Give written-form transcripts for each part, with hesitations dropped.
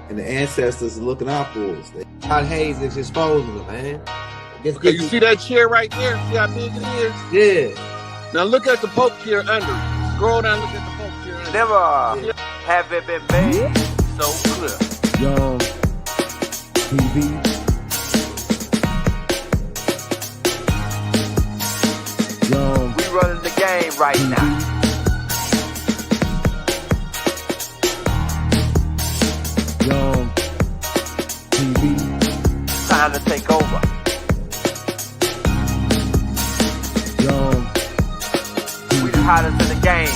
and the ancestors are looking out for us. God Hayes is exposing them, man. Okay, you see that chair right there? See how big it is? Yeah. Now look at the Pope chair under it. Scroll down, look at the Pope chair under Never have it been made so clear. Young TV. Young. We running the game right now. Young TV. Time to take over. Young We the hottest in the game.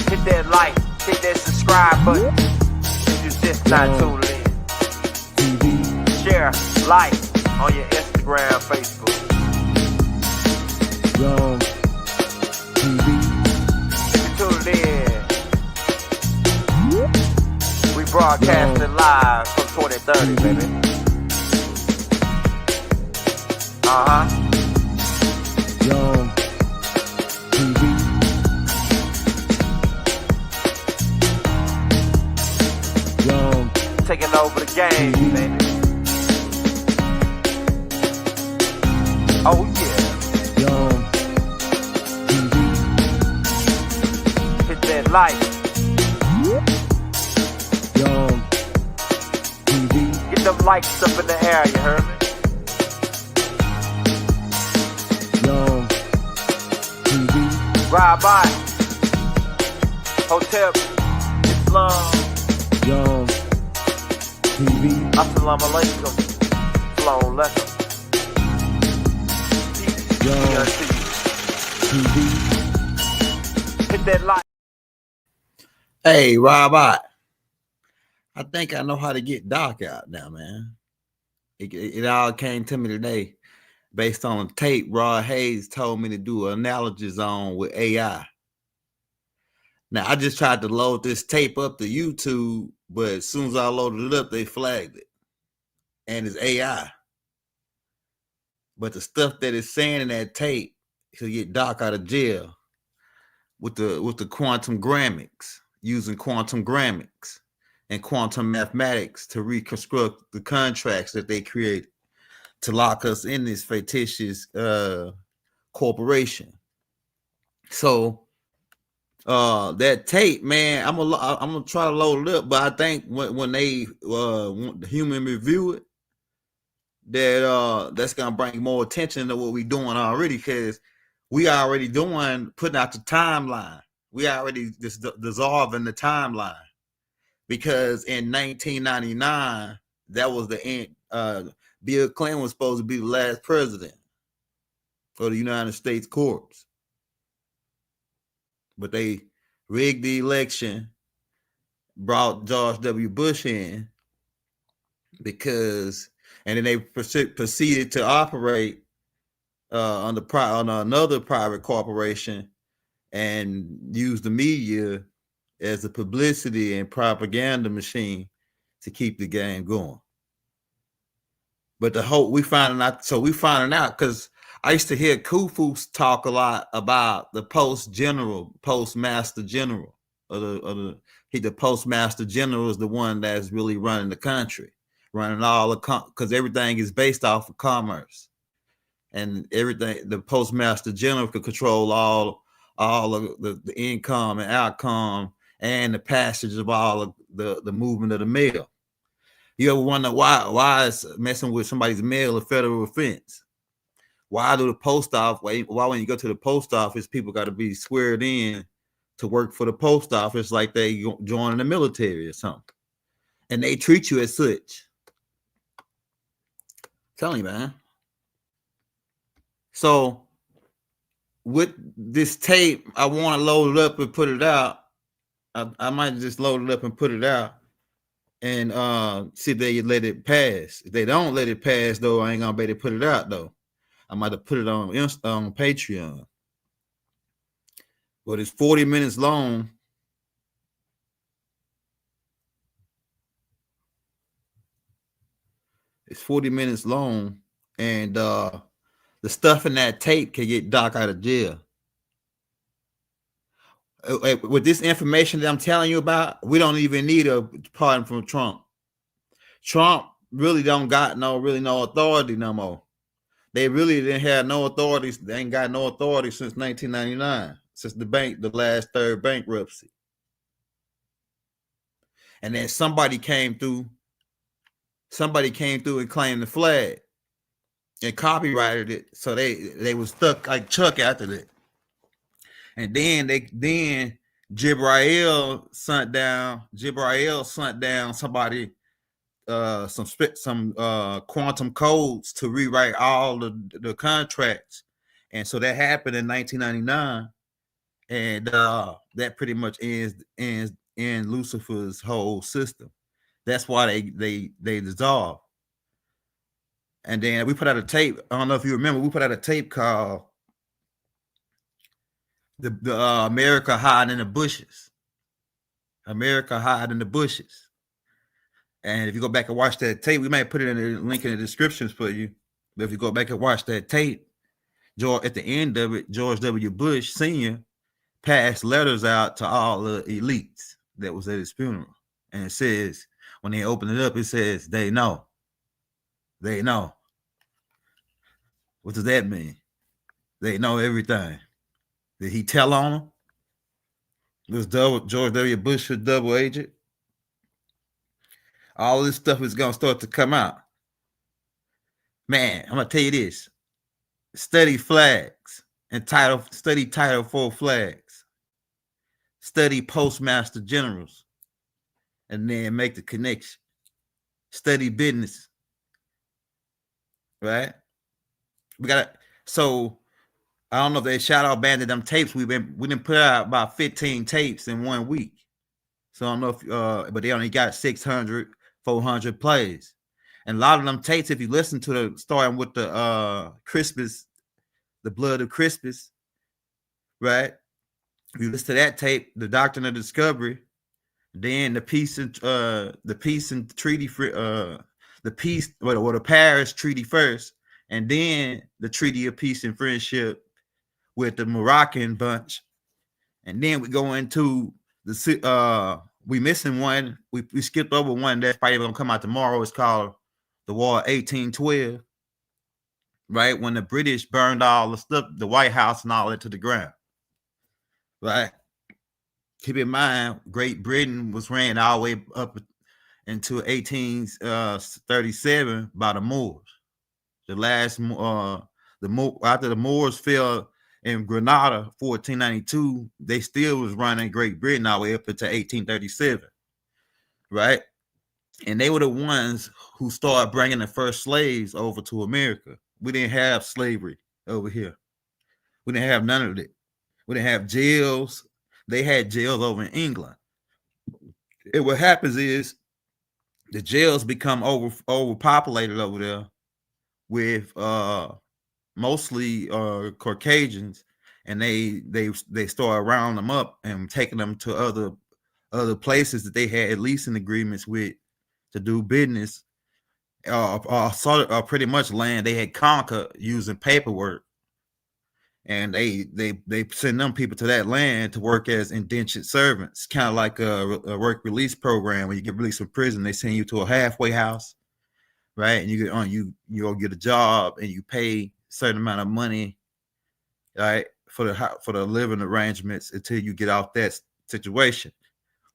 Hit that like, hit that subscribe button. If you just not tuned in. TV. Share, like on your Instagram, Facebook. Young TV. If you tuned in, we broadcasting live from 2030, baby. Young TV. Young Taking over the game, baby. Oh yeah. Young TV. Hit that like. Young TV. Get them likes up in the air, you heard me? Young TV. Ride by. Hotel Islam. Young TV. Assalamu alaikum. Flown lekker. Young TV. Hit that like. Hey, Robot. I think I know how to get Doc out now, man. It all came to me today based on a tape Rod Hayes told me to do an analogies on with AI. Now, I just tried to load this tape up to YouTube, but as soon as I loaded it up, they flagged it. And it's AI. But the stuff that it's saying in that tape to get Doc out of jail with the quantum gramics, using quantum gramics and quantum mathematics to reconstruct the contracts that they created to lock us in this fictitious corporation. So that tape, man, I'm gonna try to load it up, but I think when they want the human review it, that's gonna bring more attention to what we're doing already, because we already putting out the timeline. We already dissolving the timeline, because in 1999 that was the end. Bill Clinton was supposed to be the last president of the United States courts, but they rigged the election, brought George W. Bush in, and then they proceeded to operate on another private corporation and use the media as a publicity and propaganda machine to keep the game going. But we finding out because I used to hear Khufu talk a lot about the postmaster general, the postmaster general is the one that's really running the country, running all because everything is based off of commerce, and everything. The postmaster general could control all of the income and outcome and the passage of all of the movement of the mail. You ever wonder why is messing with somebody's mail a federal offense? Why do the post office? Why when you go to the post office, people got to be squared in to work for the post office like they joining the military or something, and they treat you as such. Tell me, man. So with this tape, I want to load it up and put it out. I might just load it up and put it out and see if they let it pass. If they don't let it pass, though, I ain't gonna be able to put it out, though. I might have put it on Patreon. But it's 40 minutes long. It's 40 minutes long, and the stuff in that tape can get Doc out of jail. With this information that I'm telling you about, we don't even need a pardon from Trump. Trump really don't got no authority no more. They really didn't have no authorities. They ain't got no authority since 1999, since the last third bankruptcy. And then somebody came through and claimed the flag and copyrighted it. So they was stuck like Chuck after that. And then Jibrail sent down somebody some quantum codes to rewrite all the contracts. And so that happened in 1999. And that pretty much ends Lucifer's whole system. That's why they dissolved. And then we put out a tape. I don't know if you remember. We put out a tape called "The America Hiding in the Bushes." America Hiding in the Bushes. And if you go back and watch that tape, we might put it in the link in the descriptions for you. But if you go back and watch that tape, at the end of it, George W. Bush Sr. passed letters out to all the elites that was at his funeral. And it says, when they open it up, it says, they know. They know. What does that mean? They know everything. Did he tell on them? Was George W. Bush a double agent? All this stuff is going to start to come out. Man, I'm going to tell you this. Study flags and study Title IV flags. Study postmaster generals. And then make the connection. Study business. Right? So I don't know if they shadow banded them tapes. We didn't put out about 15 tapes in 1 week. So I don't know if but they only got 600, 400 plays. And a lot of them tapes, if you listen to starting with the Christmas, the blood of Christmas, right? If you listen to that tape, the Doctrine of Discovery, then the peace and treaty the Paris Treaty first, and then the Treaty of Peace and Friendship with the Moroccan bunch, and then we go into we missing one. We skipped over one that's probably gonna come out tomorrow. It's called the War of 1812, right? When the British burned all the stuff, the White House and all that to the ground, right? Keep in mind, Great Britain was ran all the way up into 1837 by the Moors. The last after the Moors fell in Grenada, 1492, they still was running Great Britain all the way up into 1837, right? And they were the ones who started bringing the first slaves over to America. We didn't have slavery over here. We didn't have none of it. We didn't have jails. They had jails over in England. And what happens is the jails become overpopulated over there with mostly Caucasians, and they start rounding them up and taking them to other places that they had leasing agreements with to do business, pretty much land they had conquered using paperwork, and they send them people to that land to work as indentured servants, kind of like a work release program. When you get released from prison, they send you to a halfway house, right? And you go get a job and you pay a certain amount of money, right, for the living arrangements until you get off that situation.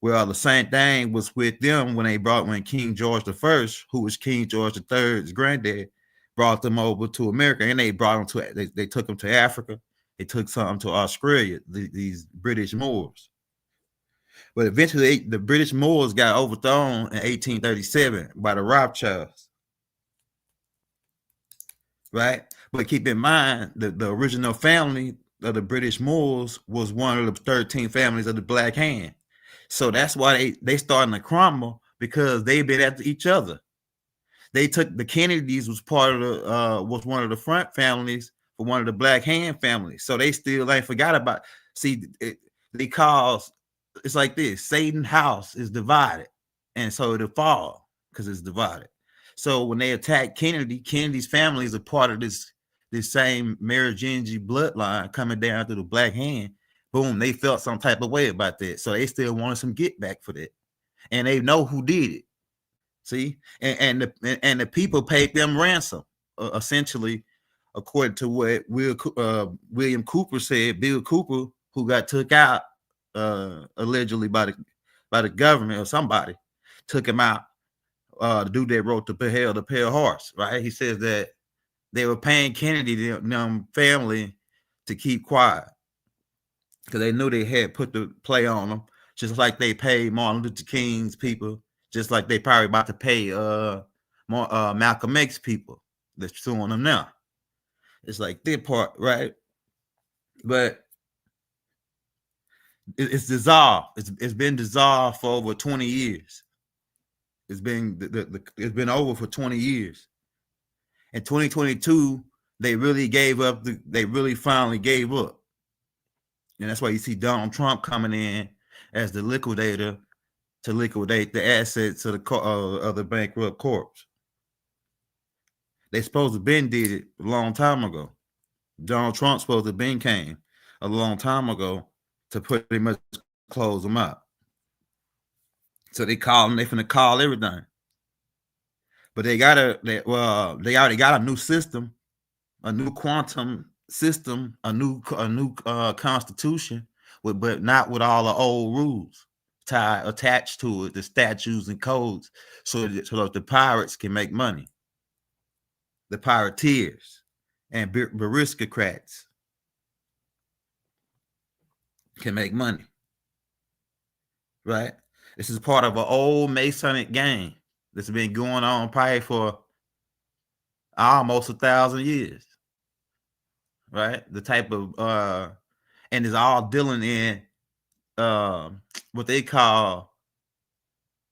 Well, the same thing was with them when King George I, who was King George III's granddad, brought them over to America, and they took them to Africa. They took some to Australia, these British Moors. But eventually the British Moors got overthrown in 1837 by the Rothschilds. Right? But keep in mind the original family of the British Moors was one of the 13 families of the Black Hand. So that's why they starting to crumble, because they've been after each other. They took the Kennedys was was one of the front families for one of the Black Hand families. So they still ain't forgot about. See, it's like this: Satan's house is divided, and so it'll fall because it's divided. So when they attack Kennedy's family is a part of this same Merovingian bloodline coming down through the Black Hand. Boom, they felt some type of way about that. So they still wanted some get back for that. And they know who did it. See, and the people paid them ransom, essentially, according to what William Cooper said. Bill Cooper, who got took out allegedly by the government or somebody, took him out. The dude that wrote the Pale Horse, right? He says that they were paying Kennedy them family to keep quiet because they knew they had put the play on them, just like they paid Martin Luther King's people, just like they probably about to pay Malcolm X people that's suing them now. It's like their part, right? But it's dissolved. It's been dissolved for over 20 years. It's been it's been over for 20 years. In 2022, they really gave up. They really finally gave up, and that's why you see Donald Trump coming in as the liquidator to liquidate the assets of the bankrupt corpse. They supposed to been did it a long time ago. Donald Trump supposed to been came a long time ago to pretty much close them out. So they finna call everything. But they already got a new system, a new quantum system, a new constitution, but not with all the old rules attached to it, the statutes and codes, so that the pirates can make money. The pirateers and aristocrats can make money, right? This is part of an old Masonic game that's been going on probably for almost 1,000 years, right? The type of and it's all dealing in what they call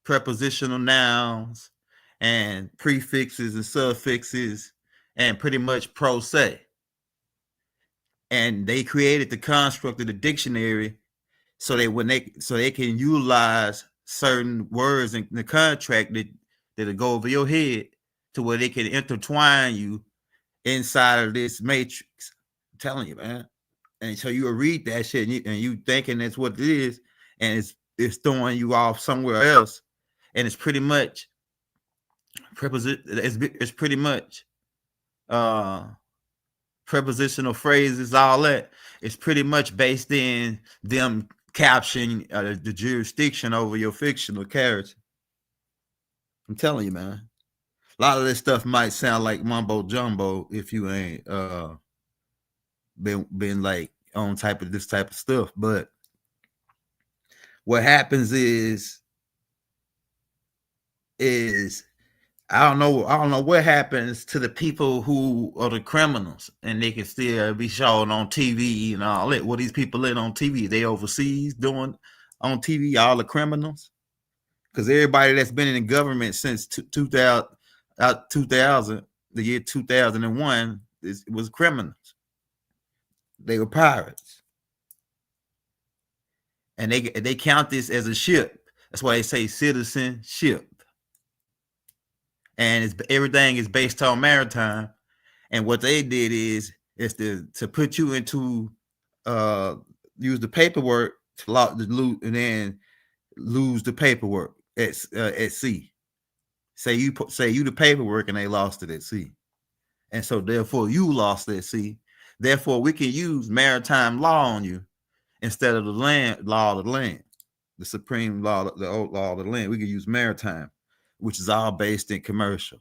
prepositional nouns and prefixes and suffixes and pretty much pro se. And they created the construct of the dictionary so they can utilize certain words in the contract that'll go over your head to where they can intertwine you inside of this matrix. I'm telling you, man. And so you will read that shit and you thinking that's what it is, and it's throwing you off somewhere else. And it's pretty much it's pretty much prepositional phrases, all that. It's pretty much based in them capturing the jurisdiction over your fictional character. I'm telling you, man. A lot of this stuff might sound like mumbo jumbo if you ain't been like on this type of stuff. But what happens is I don't know what happens to the people who are the criminals, and they can still be shown on TV and all that. What these people in on TV, they overseas doing on TV, all the criminals, because everybody that's been in the government since 2000, the year 2001, was criminals. They were pirates, and they count this as a ship. That's why they say citizenship. And everything is based on maritime. And what they did is to put you into use the paperwork to lock the loot and then lose the paperwork at sea. Say you the paperwork and they lost it at sea, and so therefore you lost at sea. Therefore we can use maritime law on you instead of the land law of the land, the supreme law, the old law of the land. We can use maritime, which is all based in commercial.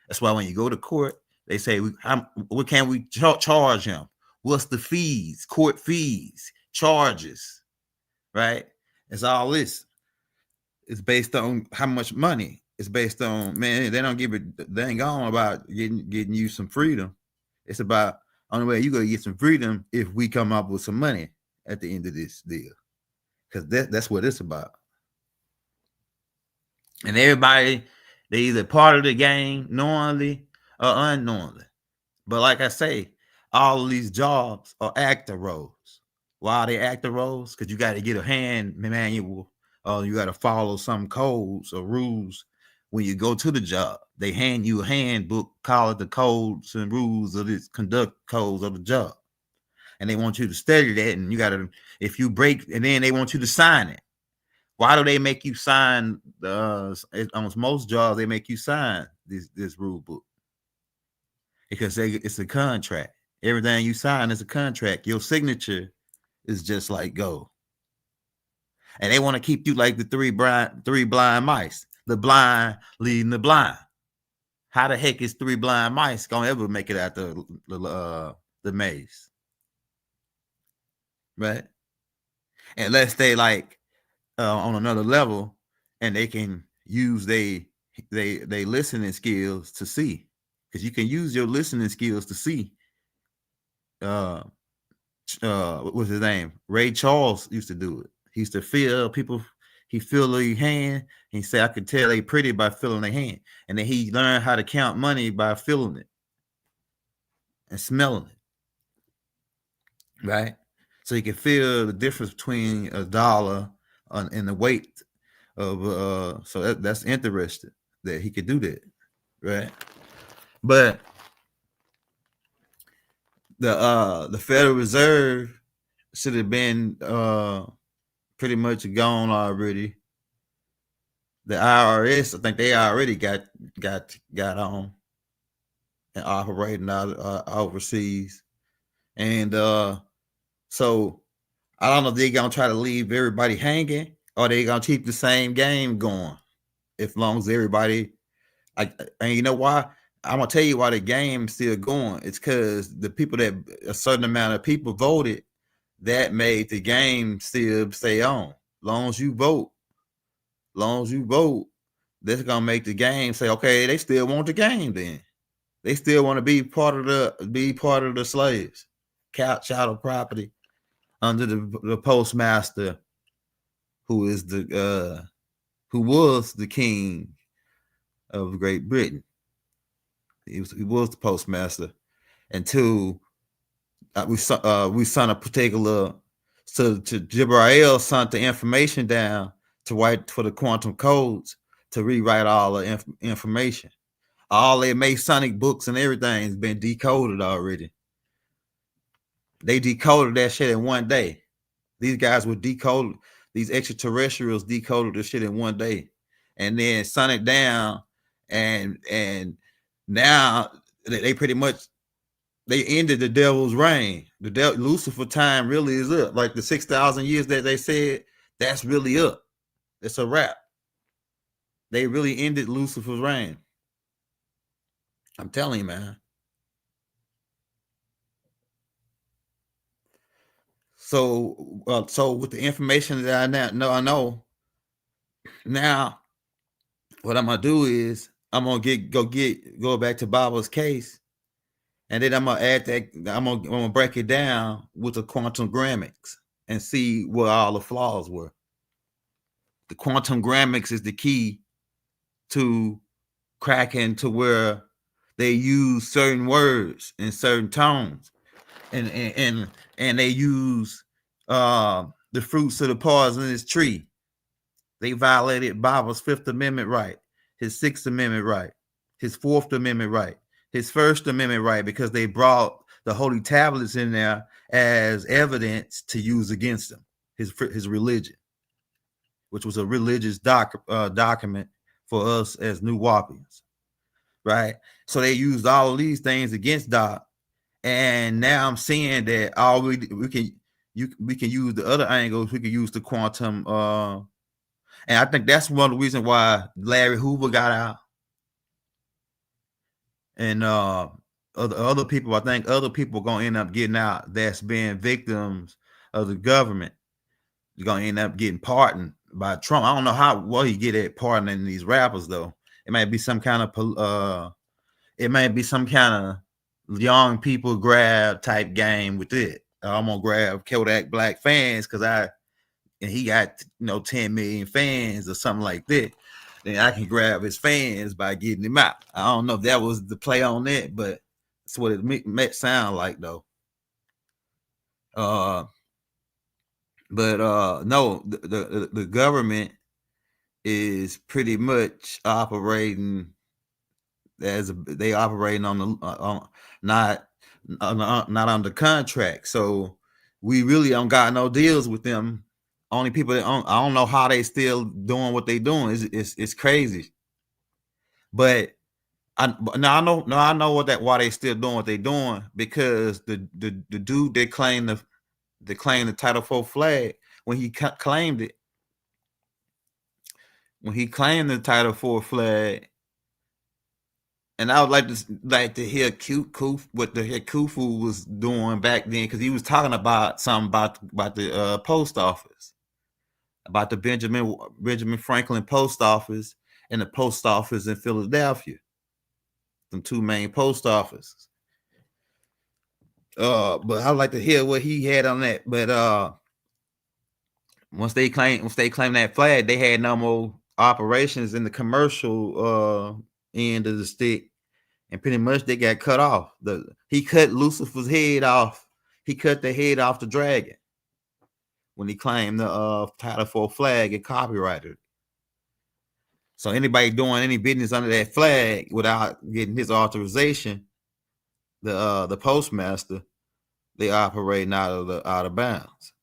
That's why when you go to court, they say, what can we charge him? What's the fees, court fees, charges, right? It's all this. It's based on how much money. It's based on, man, they don't give a dang on about getting you some freedom. It's about, only way you're going to get some freedom if we come up with some money at the end of this deal. Because that's what it's about. And everybody, they either part of the game knowingly or unknowingly. But like I say, all of these jobs are actor roles. Why are they actor roles? Because you got to get a hand manual, or you got to follow some codes or rules when you go to the job. They hand you a handbook, call it the codes and rules of this conduct codes of the job. And they want you to study that, and you got to, if you break, and then they want you to sign it. Why do they make you sign on most jobs? They make you sign this rule book because it's a contract. Everything you sign is a contract. Your signature is just like gold. And they want to keep you like the three blind mice. The blind leading the blind. How the heck is three blind mice gonna ever make it out the maze? Right? Unless they like on another level and they can use they listening skills to see. Because you can use your listening skills to see. What was his name? Ray Charles used to do it. He used to feel people. He feel their hand. He said, "I could tell they pretty by feeling their hand." And then he learned how to count money by feeling it and smelling it. Right. So you can feel the difference between a dollar and the weight of. So that's interesting that he could do that. Right. But the Federal Reserve should have been pretty much gone already. The IRS, I think they already got on and operating out overseas, and so I don't know if they're gonna try to leave everybody hanging or they gonna keep the same game going. As long as everybody, and you know why? I'm gonna tell you why the game's still going. It's because the people that a certain amount of people voted that made the game still stay on. Long as you vote, that's gonna make the game say, okay, they still want the game. Then they still want to be part of the slaves, chattel property under the postmaster, who was the king of Great Britain. He was the postmaster until we sent a particular to Jibrail sent the information down to write for the quantum codes to rewrite all the information. All their Masonic books and everything has been decoded already. They decoded that shit in one day. These guys were decoded. These extraterrestrials decoded the shit in one day, and then sent it down, and now they pretty much they ended the devil's reign. The Lucifer time really is up. Like the 6,000 years that they said, that's really up. It's a wrap. They really ended Lucifer's reign. I'm telling you, man. So with the information that I know now, what I'm gonna do is I'm gonna go back to Bob's case, and then I'm gonna add that. I'm gonna break it down with the quantum grammatics and see what all the flaws were. The quantum grammatics is the key to cracking to where they use certain words in certain tones, and they use the fruits of the poisonous tree. They violated Bible's Fifth Amendment right, his Sixth Amendment right, his Fourth Amendment right, his First Amendment right, because they brought the holy tablets in there as evidence to use against him, his religion, which was a religious document for us as New Wapians, right? So they used all of these things against Doc, and now I'm seeing that we can use the other angles. We can use the quantum, and I think that's one of the reasons why Larry Hoover got out, and other people. I think other people are gonna end up getting out. That's being victims of the government. You're gonna end up getting pardoned by Trump. I don't know what he get at pardoning these rappers though. It might be some kind of young people grab type game with it. I'm gonna grab Kodak Black fans because he got 10 million fans or something like that. Then I can grab his fans by getting him out. I don't know if that was the play on that, but that's what it sound like though. But no, the government is pretty much operating they operating on the not under contract. So we really don't got no deals with them only people that I don't know how they still doing what they doing. It's crazy. But I know why they still doing what they doing, because the dude that claimed the Title IV flag, when he claimed it, when he claimed the Title IV flag, and I would like to hear what the heck Khufu was doing back then, because he was talking about something about the post office, about the Benjamin Franklin post office and the post office in Philadelphia, the two main post offices. But I'd like to hear what he had on that. But once they claimed that flag, they had no more operations in the commercial end of the stick, and pretty much they got cut off. He cut Lucifer's head off. He cut the head off the dragon when he claimed the Title IV flag and copyrighted. So anybody doing any business under that flag without getting his authorization, the postmaster, they operating out of bounds.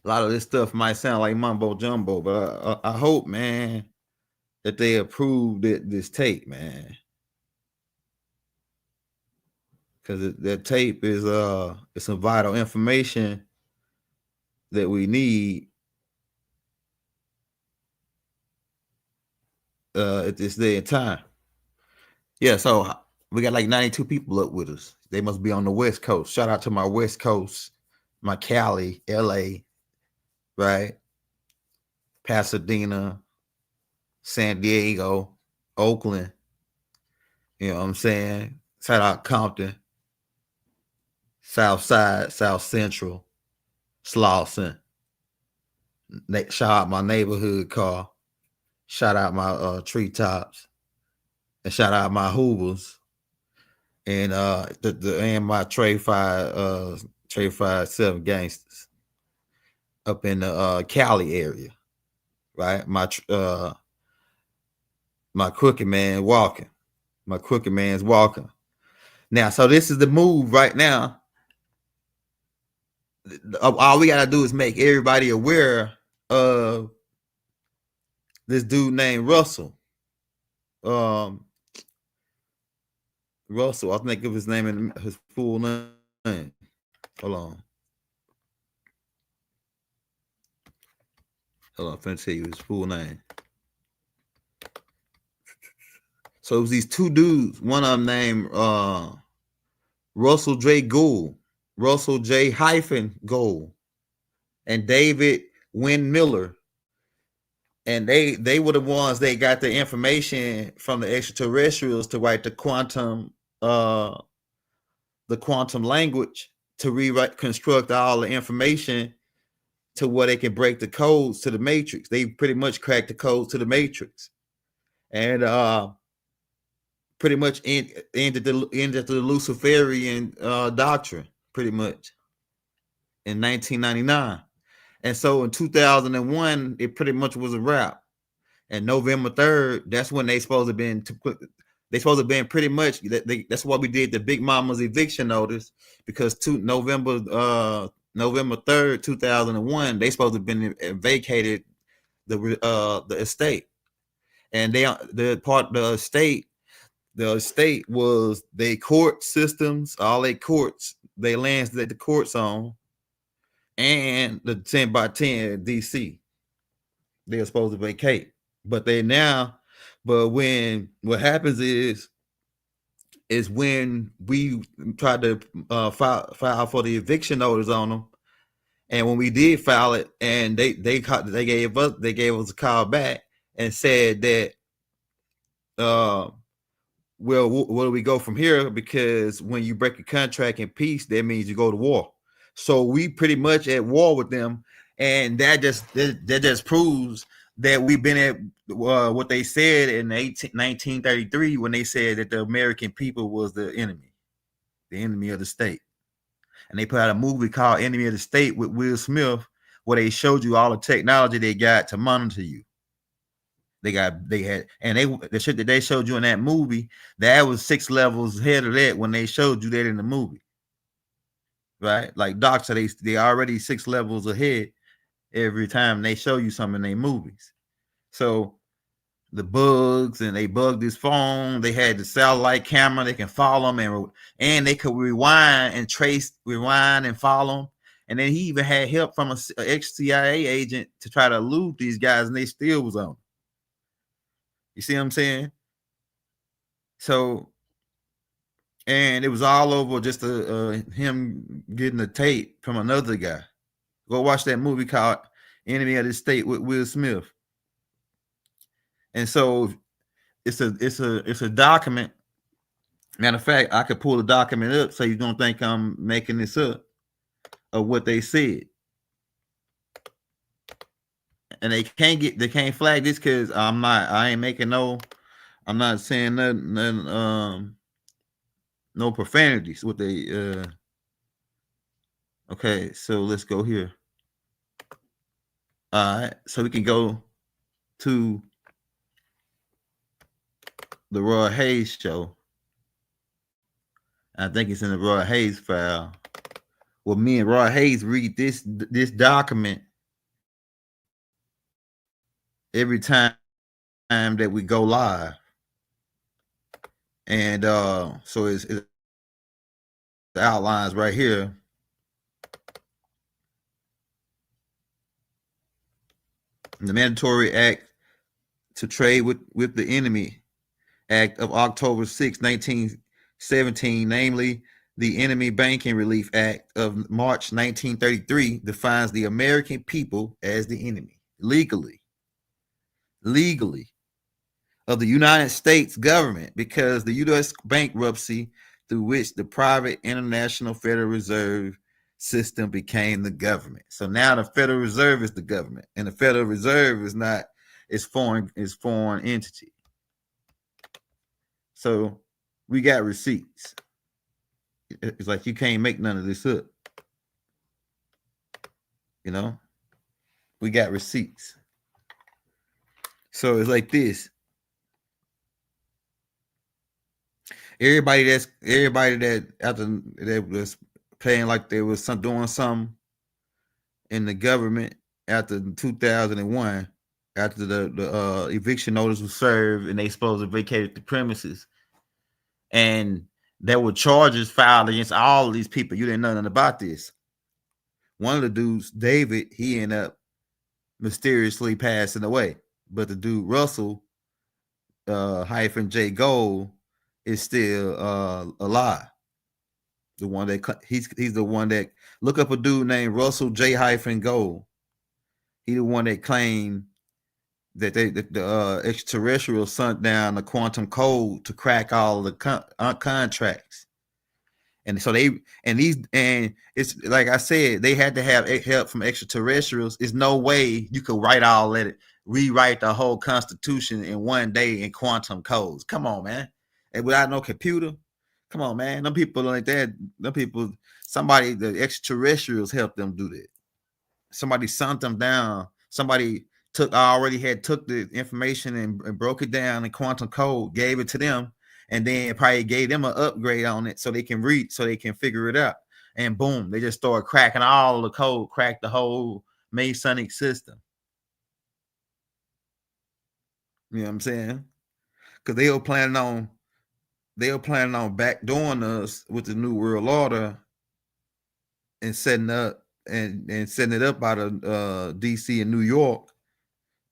A lot of this stuff might sound like mumbo jumbo, but I hope, man, that they approved this tape, man, because that tape is it's some vital information that we need at this day and time. Yeah, so we got like 92 people up with us. They must be on the West Coast. Shout out to my West Coast, my Cali, LA, right? Pasadena, San Diego, Oakland. You know what I'm saying? Shout out Compton, South Side, South Central, Slauson. Shout out my neighborhood car. Shout out my treetops. And shout out my Hoovers. And and my Trey 5 7 gangsters up in the Cali area. Right? My crooked man walking. My crooked man's walking. Now, so this is the move right now. All we gotta do is make everybody aware of this dude named Russell. Russell, I think of his name and his full name. Hold on, I'm finna tell you his full name. So it was these two dudes. One of them named Russell J. Gould, Russell J. Gould, and David Wynn Miller. And they were the ones that got the information from the extraterrestrials to write the quantum language, to construct all the information to where they can break the codes to the matrix. They pretty much cracked the codes to the matrix, and pretty much ended the Luciferian doctrine pretty much in 1999. And so in 2001, it pretty much was a wrap. And November 3rd, that's when they supposed to been pretty much. That's why we did the Big Mama's eviction notice, because November 3rd, 2001, they supposed to have been vacated the estate, and the estate was their court systems, all their courts, their lands that the courts own, and the 10 by 10 DC. They're supposed to vacate, but when what happens is when we tried to file for the eviction notice on them, and when we did file it, and they gave us a call back and said that well, where do we go from here? Because when you break a contract in peace, that means you go to war. So we pretty much at war with them, and that just proves that we've been at what they said in 1933 when they said that the American people was the enemy of the state. And they put out a movie called Enemy of the State with Will Smith, where they showed you all the technology they got to monitor you. The shit that they showed you in that movie, that was 6 levels ahead of that when they showed you that in the movie. right? Like Doc said, they already 6 levels ahead every time they show you something in their movies. So the bugs, and they bugged his phone. They had the satellite camera. They can follow him, and they could rewind and follow him. And then he even had help from an ex-CIA agent to try to elude these guys, and they still was on. You see what I'm saying? So, and it was all over just him getting the tape from another guy. Go watch that movie called Enemy of the State with Will Smith. And so it's a document. Matter of fact, I could pull the document up so you don't think I'm making this up of what they said. And they can't flag this because I'm not saying nothing no profanities. What they okay, so let's go here. All right, so we can go to the Roy Hayes show. I think it's in the Roy Hayes file. Well, me and Roy Hayes read this document every time that we go live. And so it's the outlines right here. The Mandatory Act to Trade with the Enemy Act of October 6, 1917, namely the Enemy Banking Relief Act of March 1933, defines the American people as the enemy legally of the United States government, because the U.S. bankruptcy through which the private International Federal Reserve System became the government. So now the Federal Reserve is the government, and the Federal Reserve is foreign entity. So we got receipts. It's like you can't make none of this up. You know, we got receipts. So it's like this. Everybody that after that was playing like they was doing something in the government after 2001, after the eviction notice was served and they supposed to vacate the premises, and there were charges filed against all of these people. You didn't know nothing about this. One of the dudes, David, he ended up mysteriously passing away, but the dude Russell -J Gold is still alive. The one that he's the one that, look up a dude named Russell J-Gold. He the one that claimed that the extraterrestrial sent down the quantum code to crack all the contracts. And so it's like I said, they had to have help from extraterrestrials. There's no way you could rewrite the whole Constitution in one day in quantum codes. Come on, man. And without no computer, come on, man. Them people like that, the extraterrestrials helped them do that. Somebody sent them down. Somebody took the information and broke it down in quantum code, gave it to them, and then probably gave them an upgrade on it so they can read, so they can figure it out. And boom, they just started cracking all the code, cracked the whole Masonic system. You know what I'm saying? Because they were planning on backdooring us with the New World Order and setting up and setting it up out of DC and New York,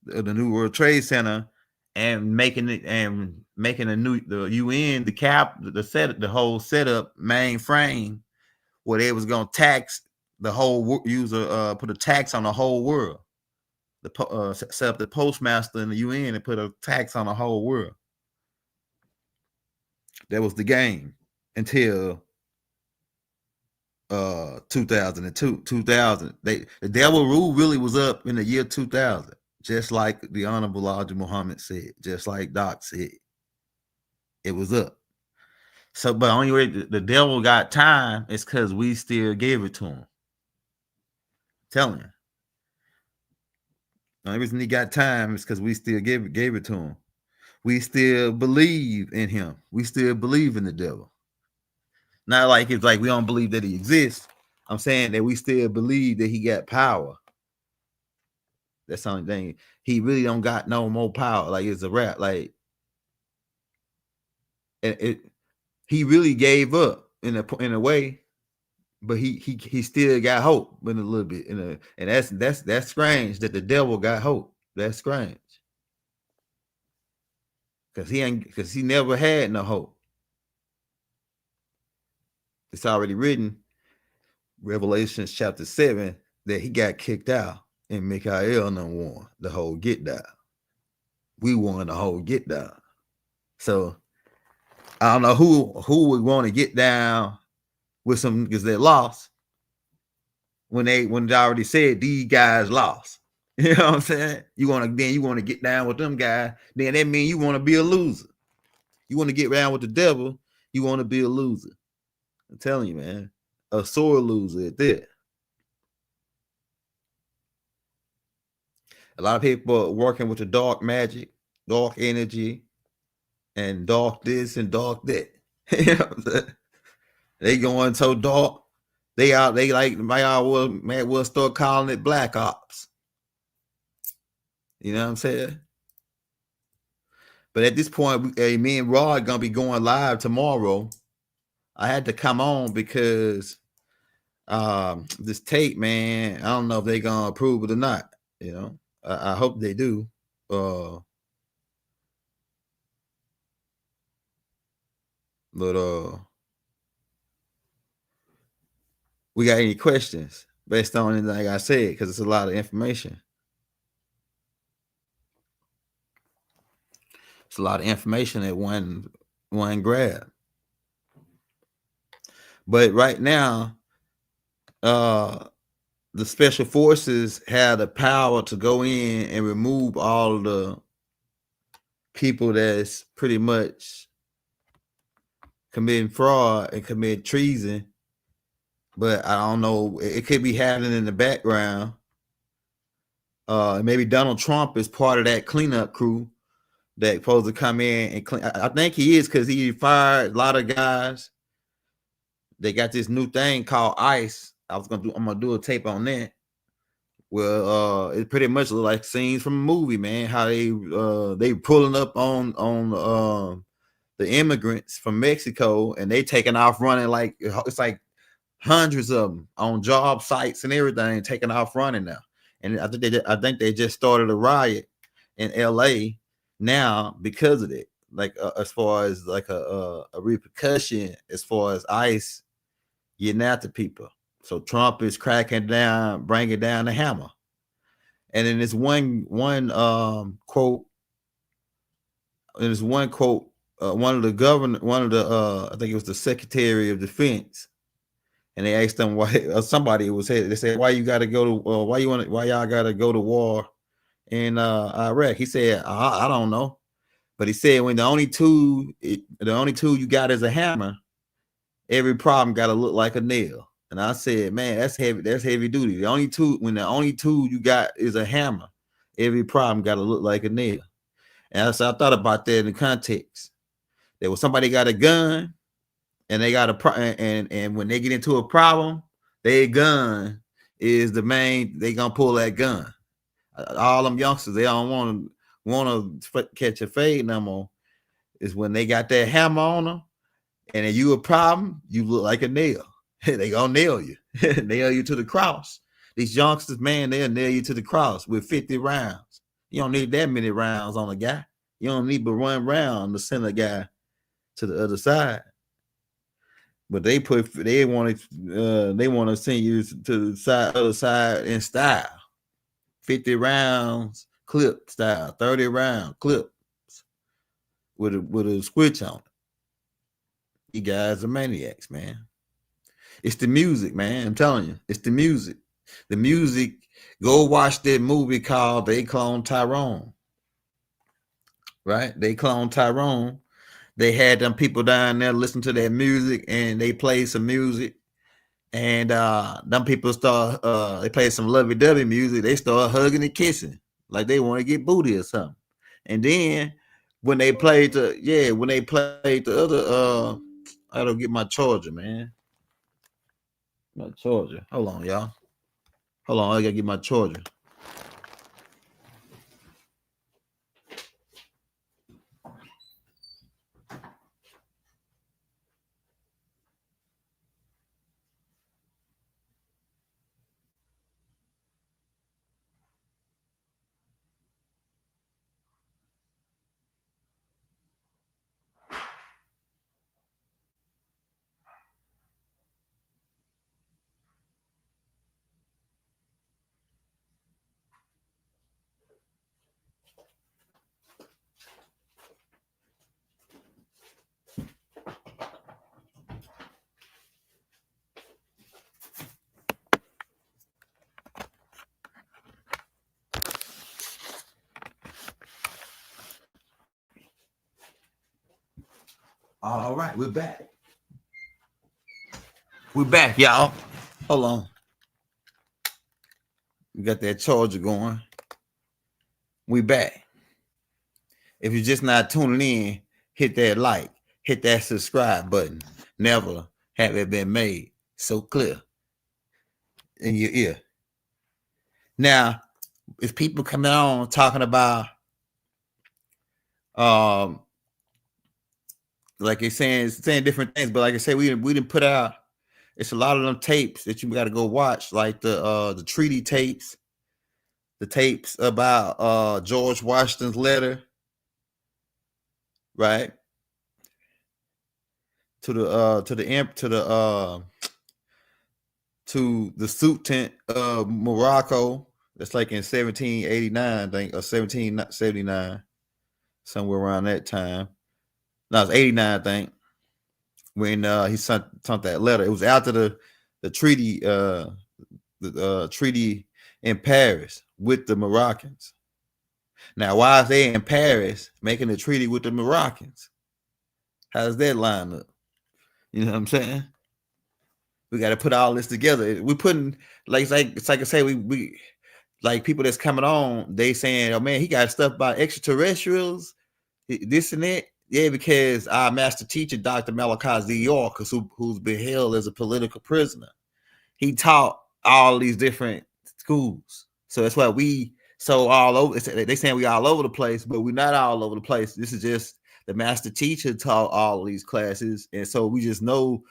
the New World Trade Center, and making the UN the whole setup mainframe where they was gonna tax the whole user, put a tax on the whole world. Set up the postmaster in the UN and put a tax on the whole world. That was the game until 2002. 2000. The devil rule really was up in the year 2000, just like the Honorable Elijah Muhammad said, just like Doc said. It was up. So, but only way the devil got time is because we still gave it to him. I'm telling you. The only reason he got time is because we still gave it to him. We still believe in him. We still believe in the devil. Not like it's like we don't believe that he exists. I'm saying that we still believe that he got power. That's the only thing. He really don't got no more power. Like it's a rap. Like he really gave up in a way, but he still got hope in a little bit. And that's strange that the devil got hope. That's strange. Because he never had no hope. It's already written, Revelation chapter 7, that he got kicked out and Michael done won the whole get down. We won the whole get down. So I don't know who would want to get down with some because they lost when they already said these guys lost. You know what I'm saying? You want to get down with them guys, then that means you want to be a loser. You want to get around with the devil, you want to be a loser. I'm telling you, man, a sore loser at that. A lot of people are working with the dark magic, dark energy, and dark this and dark that. You know what I'm saying? They going so dark. They might well start calling it black ops. You know what I'm saying? But at this point, me and Rod gonna be going live tomorrow. I had to come on because this tape, man, I don't know if they're gonna approve it or not. You know, I hope they do. But we got any questions based on anything I said? Because it's a lot of information. It's a lot of information at one grab. But right now, the special forces have the power to go in and remove all the people that's pretty much committing fraud and commit treason. But I don't know, it could be happening in the background. Maybe Donald Trump is part of that cleanup crew that's supposed to come in and clean. I think he is, because he fired a lot of guys. They got this new thing called ICE. I'm gonna do a tape on that. Well, it pretty much look like scenes from a movie, man. How they pulling up on the immigrants from Mexico, and they taking off running like it's like hundreds of them on job sites and everything, taking off running now. And I think they just started a riot in LA now because of it. Like as far as like a repercussion, as far as ICE getting after people. So Trump is cracking down, bringing down the hammer. And then there's one quote. There's one quote. One of the I think it was the Secretary of Defense, and they asked them why. Somebody was saying, they said, why y'all got to go to war in Iraq? He said, I don't know, but he said when the only tool you got is a hammer, every problem got to look like a nail. And I said, man, that's heavy. That's heavy duty. When the only tool you got is a hammer, every problem got to look like a nail. And so I thought about that in the context. That when somebody got a gun and they got and when they get into a problem, their gun is the main. They gonna pull that gun. All them youngsters, they don't want to catch a fade no more. Is when they got that hammer on them, and if you a problem, you look like a nail. They gonna nail you, nail you to the cross. These youngsters, man, they'll nail you to the cross with 50 rounds. You don't need that many rounds on a guy. You don't need but one round to send a guy to the other side. But they want to send you to the other side in style. 50 rounds clip style, 30 round clips with a switch on it. You guys are maniacs, man. It's the music, man. I'm telling you, it's the music. The music. Go watch that movie called They Clone Tyrone. Right? They Clone Tyrone. They had them people down there listen to that music, and they played some music. And them people they played some lovey-dovey music. They start hugging and kissing like they want to get booty or something. And then when they played the other, I don't get my charger, man. My charger. Hold on, y'all. Hold on, I gotta get my charger. All right, we're back. We're back, y'all. Hold on. We got that charger going. We back. If you're just not tuning in, hit that like, hit that subscribe button. Never have it been made so clear in your ear. Now, if people coming on talking about like they're saying different things, but like I said, we didn't put out. It's a lot of them tapes that you got to go watch, like the treaty tapes, the tapes about George Washington's letter, right? To the Sultan of Morocco. That's like in 1789, I think, or 1779, somewhere around that time. No, it's 89, I think, when he sent that letter. It was after the treaty, the treaty in Paris with the Moroccans. Now, why is they in Paris making a treaty with the Moroccans? How does that line up? You know what I'm saying? We got to put all this together. We putting it's like I say, we like people that's coming on, they saying, oh man, he got stuff about extraterrestrials, this and that. Yeah, because our master teacher, Dr. Malachi Z. York, who's been held as a political prisoner, he taught all these different schools. So that's why we so all over. They saying we all over the place, but we're not all over the place. This is just the master teacher taught all of these classes, and so we just know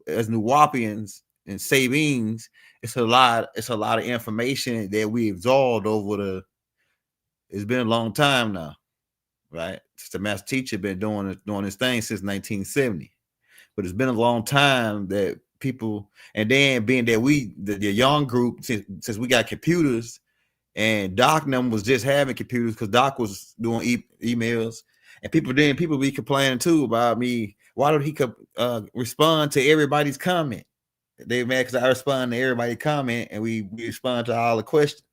as New Wapians and Sabines, it's a lot of information that we absorbed over it's been a long time now, right? The master teacher been doing this thing since 1970, but it's been a long time that people, and then being that the young group, since we got computers, and Doc them was just having computers because Doc was doing emails, and people be complaining too about me. Why don't he respond to everybody's comment? They mad because I respond to everybody's comment and we respond to all the questions.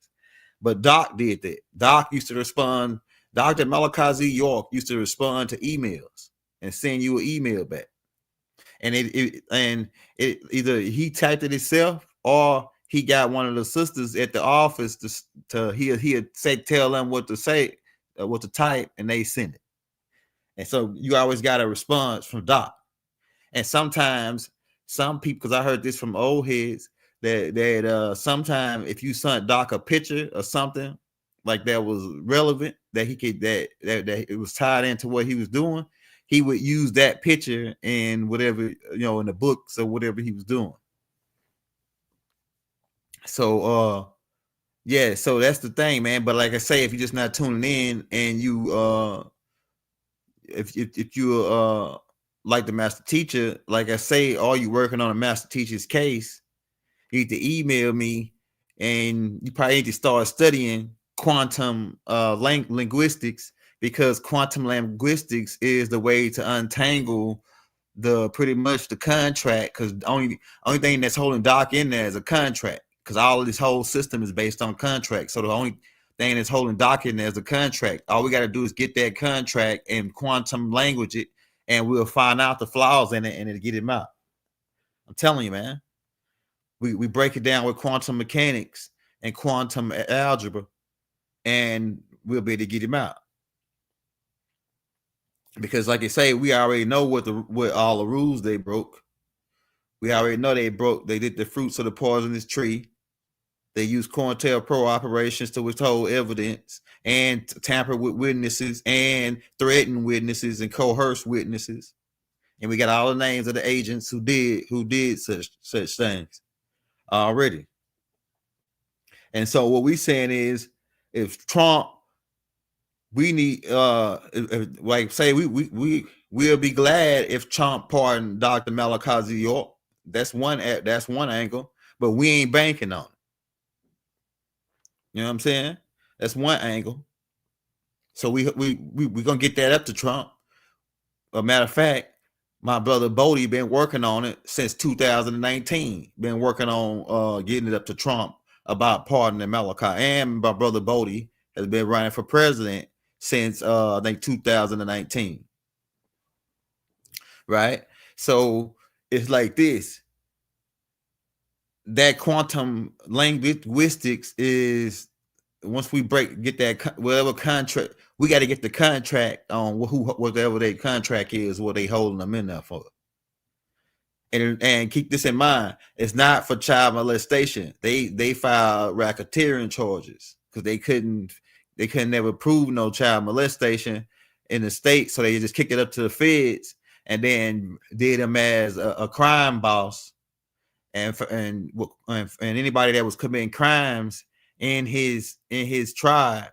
But Doc did that. Doc used to respond. Dr. Malachi Z. York used to respond to emails and send you an email back. And it either he typed it himself or he got one of the sisters at the office he'd tell them what to say, what to type, and they send it. And so you always got a response from Doc. And sometimes some people, because I heard this from old heads, that sometimes if you sent Doc a picture or something like that was relevant, that he could that it was tied into what he was doing, he would use that picture in whatever, in the books or whatever he was doing. So yeah, so that's the thing, man. But like I say, if you're just not tuning in and you if you like the master teacher, like I say, all you working on a master teacher's case, you need to email me, and you probably need to start studying quantum linguistics, because quantum linguistics is the way to untangle pretty much the contract, because the only thing that's holding Doc in there is a contract, because all of this whole system is based on contract. So the only thing that's holding Doc in there is a contract. All we got to do is get that contract and quantum language it, and we'll find out the flaws in it and it'll get him out. I'm telling you, man. We break it down with quantum mechanics and quantum algebra, and we'll be able to get him out. Because like I say, we already know what all the rules they broke. We already know they did the fruits of the poisonous tree. They used COINTELPRO operations to withhold evidence and tamper with witnesses and threaten witnesses and coerce witnesses. And we got all the names of the agents who did such things already. And so what we saying is, if Trump, we need like say we'll be glad if Trump pardoned Dr. Malachi York. That's one angle, but we ain't banking on it. You know what I'm saying? That's one angle. So we gonna get that up to Trump. A matter of fact, my brother Bodie been working on it since 2019. Been working on getting it up to Trump about pardoning Malachi. And my brother Bodie has been running for president since I think 2019. Right? So it's like this. That quantum linguistics is, once we get that whatever contract, we got to get the contract on whatever their contract is, what they holding them in there for. And keep this in mind, it's not for child molestation. They filed racketeering charges because they couldn't never prove no child molestation in the state, so they just kicked it up to the feds and then did him as a crime boss, and anybody that was committing crimes in his tribe,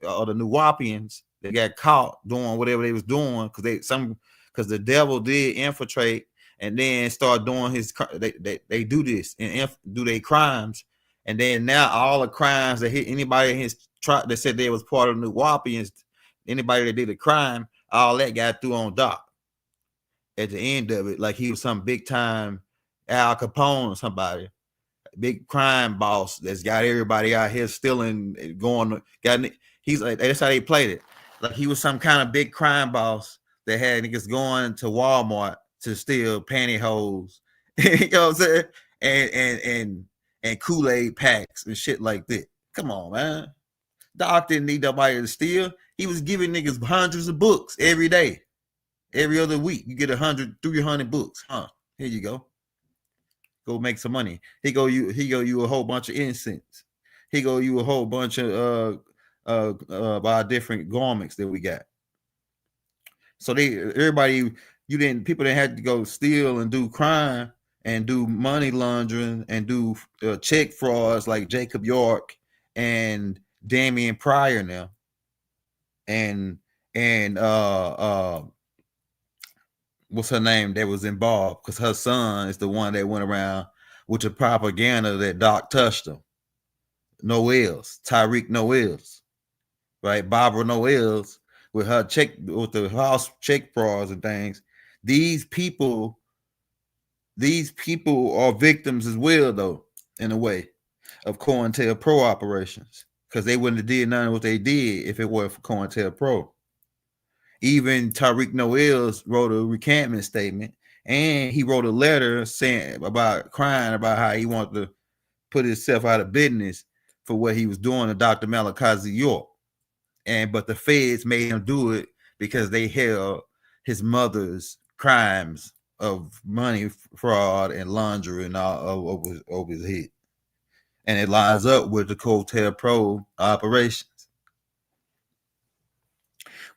or the Nuwapians, they got caught doing whatever they was doing because the devil did infiltrate and then start doing they do this and do their crimes, and then now all the crimes that hit anybody in his tribe that said they was part of the Nuwapians, anybody that did a crime, all that got through on Doc at the end of it, like he was some big time Al Capone or somebody, big crime boss that's got everybody out here stealing, he's like, that's how they played it. Like he was some kind of big crime boss that had niggas going to Walmart to steal pantyhose, you know what I'm saying? And Kool-Aid packs and shit like that. Come on, man. Doc didn't need nobody to steal. He was giving niggas hundreds of books every day. Every other week, you get 100, 300 books. Here you go. Go make some money. He go you a whole bunch of incense. He go you a whole bunch of by different garments that we got. So people didn't have to go steal and do crime and do money laundering and do check frauds like Jacob York and Damian Pryor now. And what's her name that was involved, because her son is the one that went around with the propaganda that Doc touched him. Tyreek Noels, right? Barbara Noels with the house check frauds and things. These people are victims as well, though, in a way, of COINTELPRO operations, because they wouldn't have did none of what they did if it weren't for COINTELPRO. Even Tyreek Noels wrote a recantment statement, and he wrote a letter crying about how he wanted to put himself out of business for what he was doing to Dr. Malachi York. But the feds made him do it because they held his mother's crimes of money fraud and laundering all over his head. And it lines up with the COINTELPRO operations.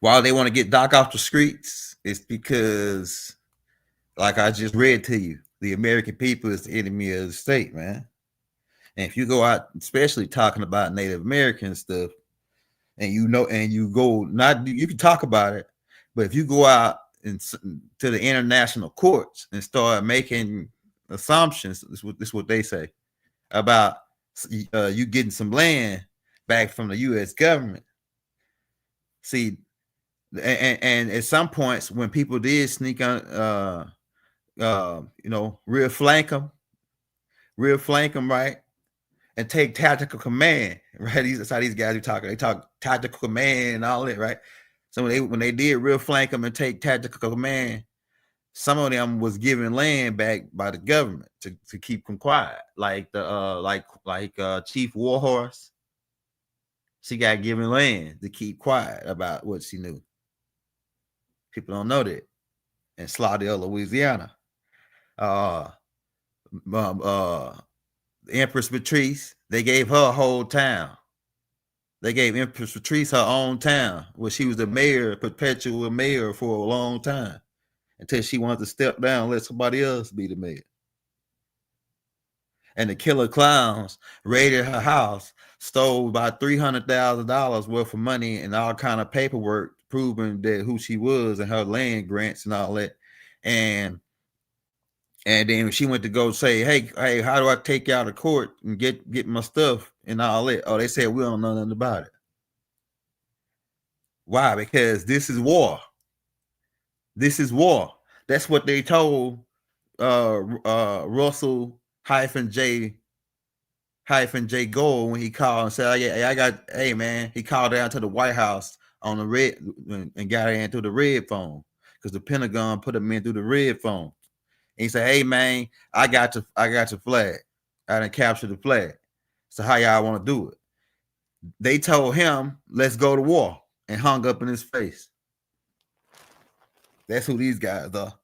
Why they want to get Doc off the streets, it's because, like I just read to you, the American people is the enemy of the state, man. And if you go out, especially talking about Native American stuff, and you can talk about it, but if you go out to the international courts and start making assumptions, this is what they say about you getting some land back from the U.S. government. See, and at some points when people did sneak on, real flank them, right, and take tactical command, right? That's how these guys are talking. They talk tactical command and all that, right? So when they did real flank them and take tactical command, some of them was giving land back by the government to keep them quiet, like the Chief Warhorse. She got given land to keep quiet about what she knew. People don't know that. In Slaughter, Louisiana. Empress Patrice, they gave her a whole town. They gave Empress Patrice her own town, where she was the mayor, perpetual mayor for a long time, until she wanted to step down and let somebody else be the mayor. And the killer clowns raided her house, stole about $300,000 worth of money and all kind of paperwork proving that who she was and her land grants and all that. And then she went to go say, hey, how do I take you out of court and get my stuff and all that? Oh, they said we don't know nothing about it. Why? Because this is war. This is war. That's what they told Russell J Gold when he called and said, hey man, he called down to the White House on the red and got in through the red phone because the Pentagon put him in through the red phone. And he said, hey man, I got your flag. I done captured the flag. So how y'all want to do it? They told him, let's go to war, and hung up in his face. That's who these guys are.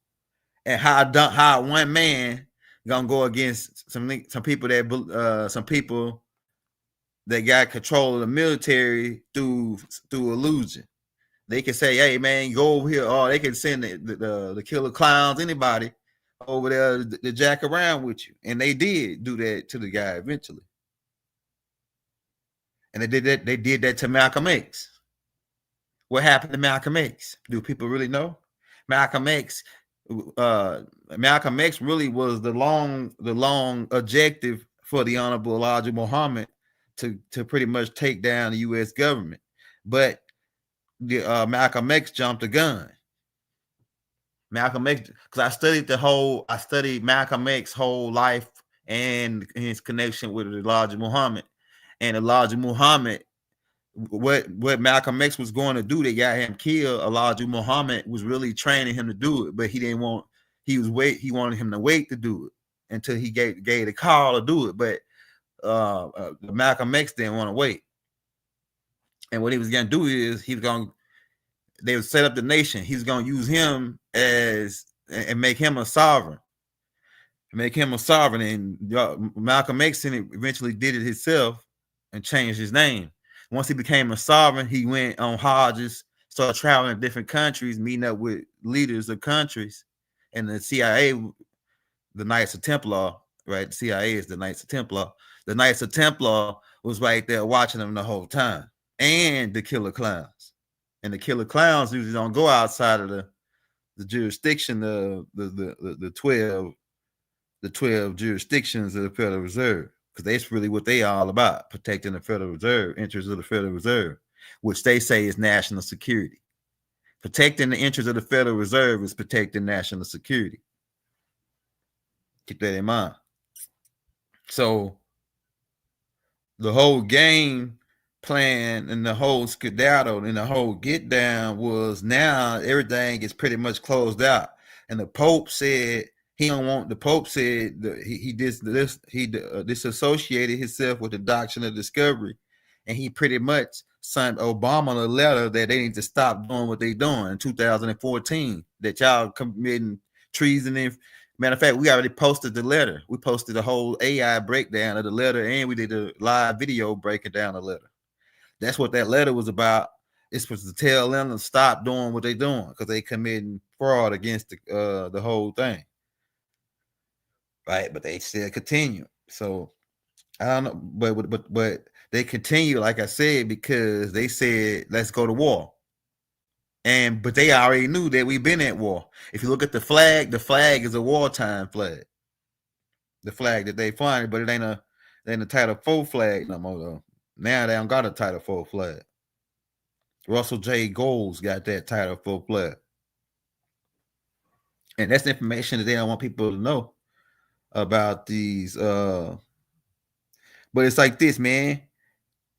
And how one man gonna go against some people that got control of the military through illusion. They can say, hey man, go over here, or they can send the killer clowns, anybody over there to jack around with you. And they did do that to the guy eventually. And they did that to Malcolm X. What happened to Malcolm X? Do people really know? Malcolm X really was the long objective for the Honorable Elijah Muhammad to pretty much take down the U.S. government. But Malcolm X jumped the gun. Malcolm X, because I studied Malcolm X's whole life and his connection with Elijah Muhammad. And Elijah Muhammad, what Malcolm X was going to do, they got him killed. Elijah Muhammad was really training him to do it, but he wanted him to wait to do it until he gave the call to do it. But Malcolm X didn't want to wait. And what he was going to do is they would set up the nation. He's going to use him and make him a sovereign. And Malcolm X eventually did it himself and changed his name. Once he became a sovereign, he went on Hodges, started traveling to different countries, meeting up with leaders of countries. And the CIA, the Knights of Templar, right? The CIA is the Knights of Templar. The Knights of Templar was right there watching them the whole time. And the killer clowns. And the killer clowns usually don't go outside of the jurisdiction of the 12 jurisdictions of the Federal Reserve. Because that's really what they all about, protecting the Federal Reserve, interests of the Federal Reserve, which they say is national security. Protecting the interests of the Federal Reserve is protecting national security. Keep that in mind. So the whole game plan and the whole skedaddle and the whole get down was now everything is pretty much closed out. And the Pope said he disassociated himself with the doctrine of discovery, and he pretty much sent Obama a letter that they need to stop doing what they're doing in 2014, that y'all committing treason. Matter of fact, we already posted the letter. We posted the whole AI breakdown of the letter, and we did a live video breaking down the letter. That's what that letter was about. It's supposed to tell them to stop doing what they're doing because they committing fraud against the whole thing. Right, but they still continue. So I don't know, but they continue, like I said, because they said let's go to war. But they already knew that we've been at war. If you look at the flag is a wartime flag. The flag that they flying, but it ain't a Title IV flag no more though. Now they don't got a Title IV flag. Russell J. Gold's got that Title IV flag. And that's information that they don't want people to know about these. But it's like this, man.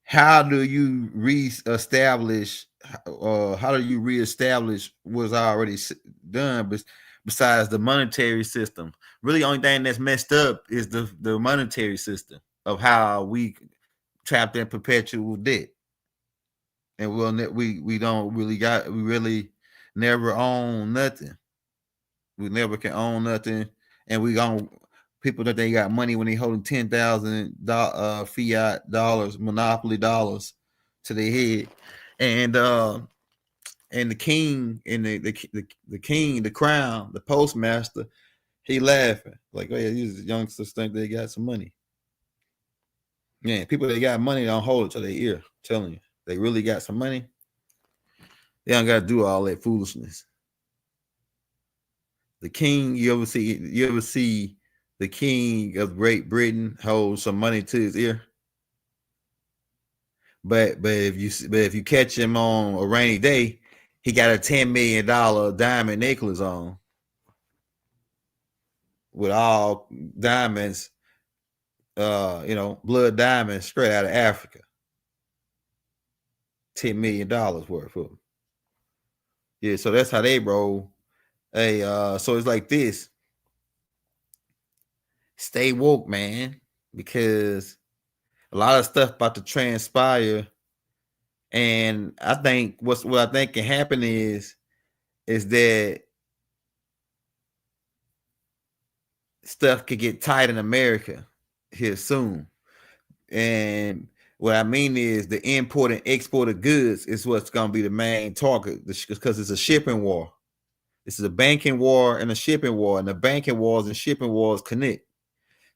How do you reestablish what's already done besides the monetary system? Really, the only thing that's messed up is the monetary system of how we trapped in perpetual debt. And we really never own nothing. We never can own nothing. And we gonna People that they got money when they holding $10,000 fiat dollars, monopoly dollars to their head, and the king and the king, the crown, the postmaster, he laughing like, oh yeah, these youngsters think they got some money. Man, people that got money don't hold it to their ear. I'm telling you, they really got some money. They don't got to do all that foolishness. The king, you ever see the king of Great Britain hold some money to his ear? But if you catch him on a rainy day, he got a $10 million diamond necklace on with all diamonds, blood diamonds straight out of Africa. $10 million worth of them. Yeah, so that's how they roll. Hey, so it's like this. Stay woke, man, because a lot of stuff about to transpire. And I think what I think can happen is that stuff could get tight in America here soon. And what I mean is the import and export of goods is what's going to be the main target, because it's a shipping war. This is a banking war and a shipping war, and the banking wars and shipping wars connect.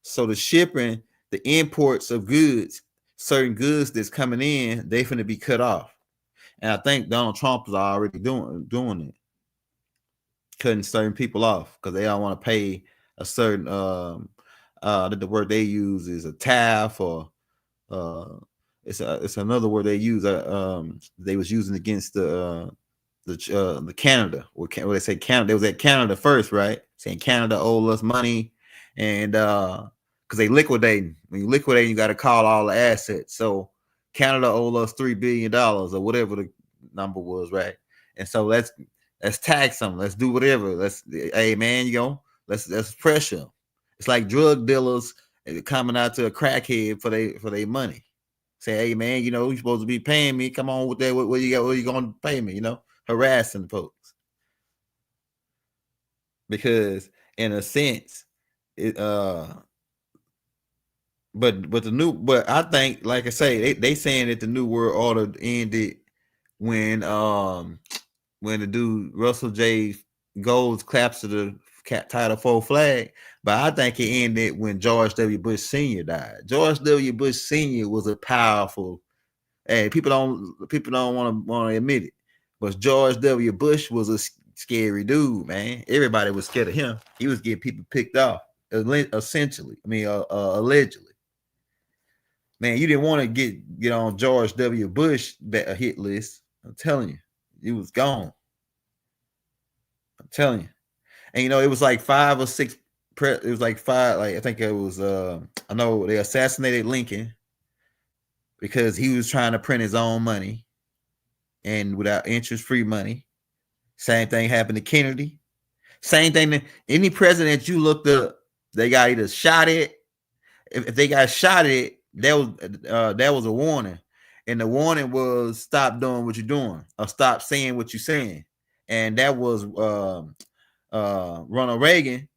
So the shipping, the imports of goods, certain goods that's coming in, they finna be cut off. And I think Donald Trump is already doing it, cutting certain people off because they don't want to pay a certain the word they use is a tariff, or it's another word they use. They was using against the Canada. Or they say Canada. They was at Canada first, right? Saying Canada owed us money, and because they liquidating. When you liquidate, you got to call all the assets. So Canada owed us $3 billion or whatever the number was, right? And so let's tax them. Let's do whatever. Hey man, let's pressure them. It's like drug dealers coming out to a crackhead for their money. Say, hey man, you're supposed to be paying me. Come on with that. What you got? What you going to pay me? Harassing folks. Because in a sense, it but I think, like I say, they saying that the New World Order ended when the dude Russell J. Golds captured the Title IV flag, but I think it ended when George W. Bush Sr. died. George W. Bush Sr. was a powerful. Hey, people don't want to admit it, but George W. Bush was a scary dude, man. Everybody was scared of him. He was getting people picked off, essentially. Allegedly. Man, you didn't want to get on George W. Bush hit list. I'm telling you, he was gone. I'm telling you. And it was like 5 or 6. It was like 5. Like I think it was. I know they assassinated Lincoln because he was trying to print his own money, and without interest-free money. Same thing happened to Kennedy. Same thing to any president you looked up. They got either shot at. If they got shot at, that was a warning, and the warning was stop doing what you're doing or stop saying what you're saying, and that was Ronald Reagan.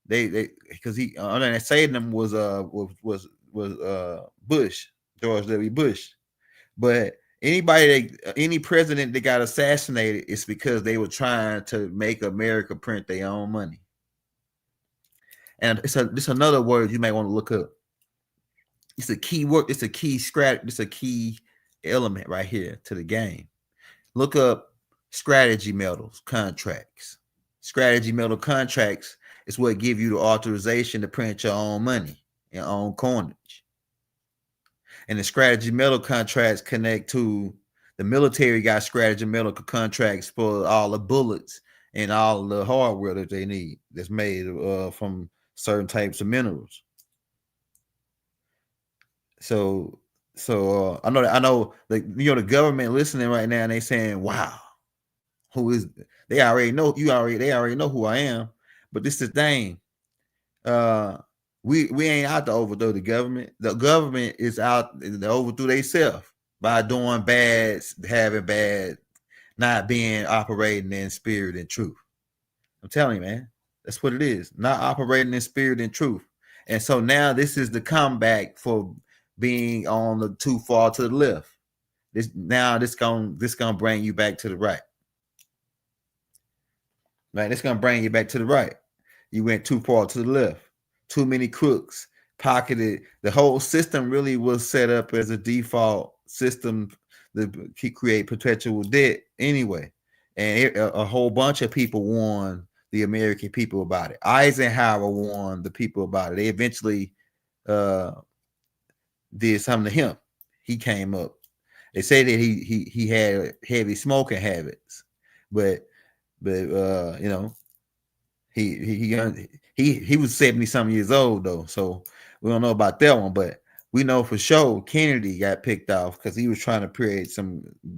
They because he under that saying them was Bush, George W. Bush, but any president that got assassinated is because they were trying to make America print their own money. And it's another word you might want to look up. It's a key word. It's a key It's a key element right here to the game. Look up strategy metals contracts. Strategy metal contracts is what give you the authorization to print your own money, your own coinage. And the strategy metal contracts connect to the military. Got strategy metal contracts for all the bullets and all the hardware that they need that's made from certain types of minerals. So I know the government listening right now, and they saying, wow, who is they already know they already know who I am. But this is the thing. We ain't out to overthrow the government. The government is out to overthrow themselves by doing bad, having bad, not being operating in spirit and truth. I'm telling you, man, that's what it is. Not operating in spirit and truth. And so now this is the comeback for being on the too far to the left. This gonna bring you back to the right. Right, it's gonna bring you back to the right. You went too far to the left. Too many crooks pocketed. The whole system really was set up as a default system to create perpetual debt anyway. And a whole bunch of people warned the American people about it. Eisenhower warned the people about it. They eventually did something to him. He came up. They say that he had heavy smoking habits, but you know, he was 70-something years old though, so we don't know about that one. But we know for sure Kennedy got picked off because he was trying to create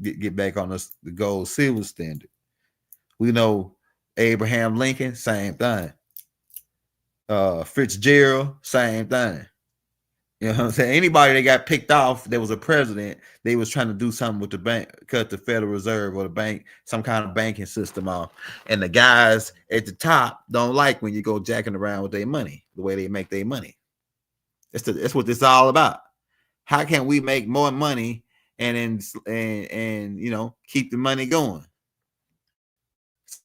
get back on the gold silver standard. We know Abraham Lincoln, same thing. Fitzgerald, same thing. You know what I'm saying? Anybody that got picked off that was a president, they was trying to do something with the bank, cut the Federal Reserve or the bank, some kind of banking system off. And the guys at the top don't like when you go jacking around with their money, the way they make their money. That's what this is all about. How can we make more money and you know, keep the money going?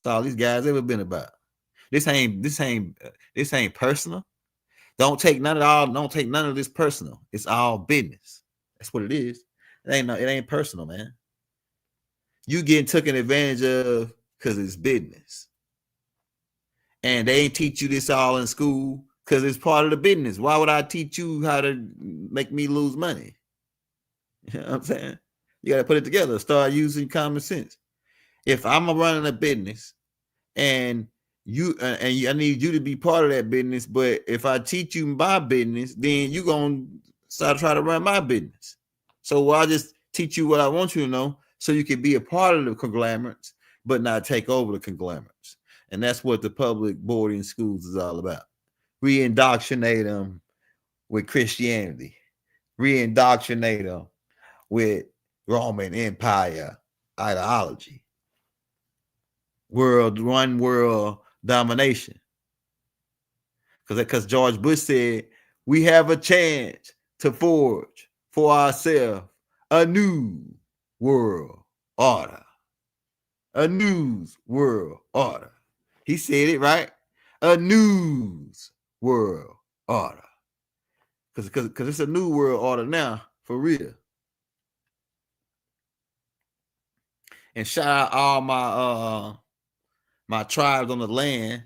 That's all these guys ever been about. This ain't personal. Don't take none of this personal. It's all business. That's what it is. It ain't personal, man. You getting taken advantage of because it's business. And they ain't teach you this all in school because it's part of the business. Why would I teach you how to make me lose money? You know what I'm saying? You got to put it together. Start using common sense. If I'm running a business and I need you to be part of that business, but if I teach you my business, then you're gonna start trying to run my business. So I'll just teach you what I want you to know so you can be a part of the conglomerates, but not take over the conglomerates. And that's what the public boarding schools is all about. Re-indoctrinate them with Christianity. Re-indoctrinate them with Roman Empire ideology. One world domination. Because George Bush said, we have a chance to forge for ourselves a new world order. A news world order. He said it right. A news world order. Because it's a new world order now, for real. And shout out all my tribes on the land.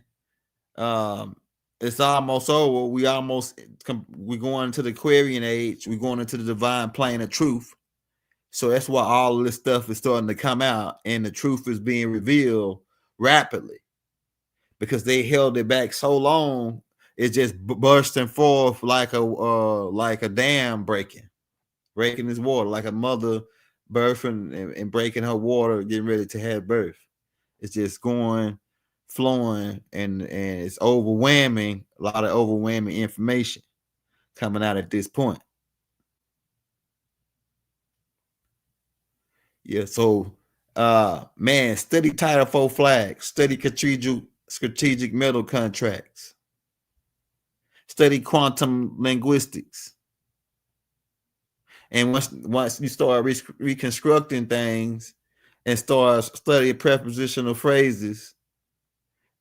It's almost over. We're going into the Aquarian age. We're going into the divine plane of truth. So that's why all of this stuff is starting to come out, and the truth is being revealed rapidly because they held it back so long. It's just bursting forth like a dam breaking its water, like a mother birthing and breaking her water, getting ready to have birth. It's just flowing, and it's overwhelming, a lot of overwhelming information coming out at this point. Yeah, so man, study Title IV flags, study strategic metal contracts, study quantum linguistics. And once you start reconstructing things and start studying prepositional phrases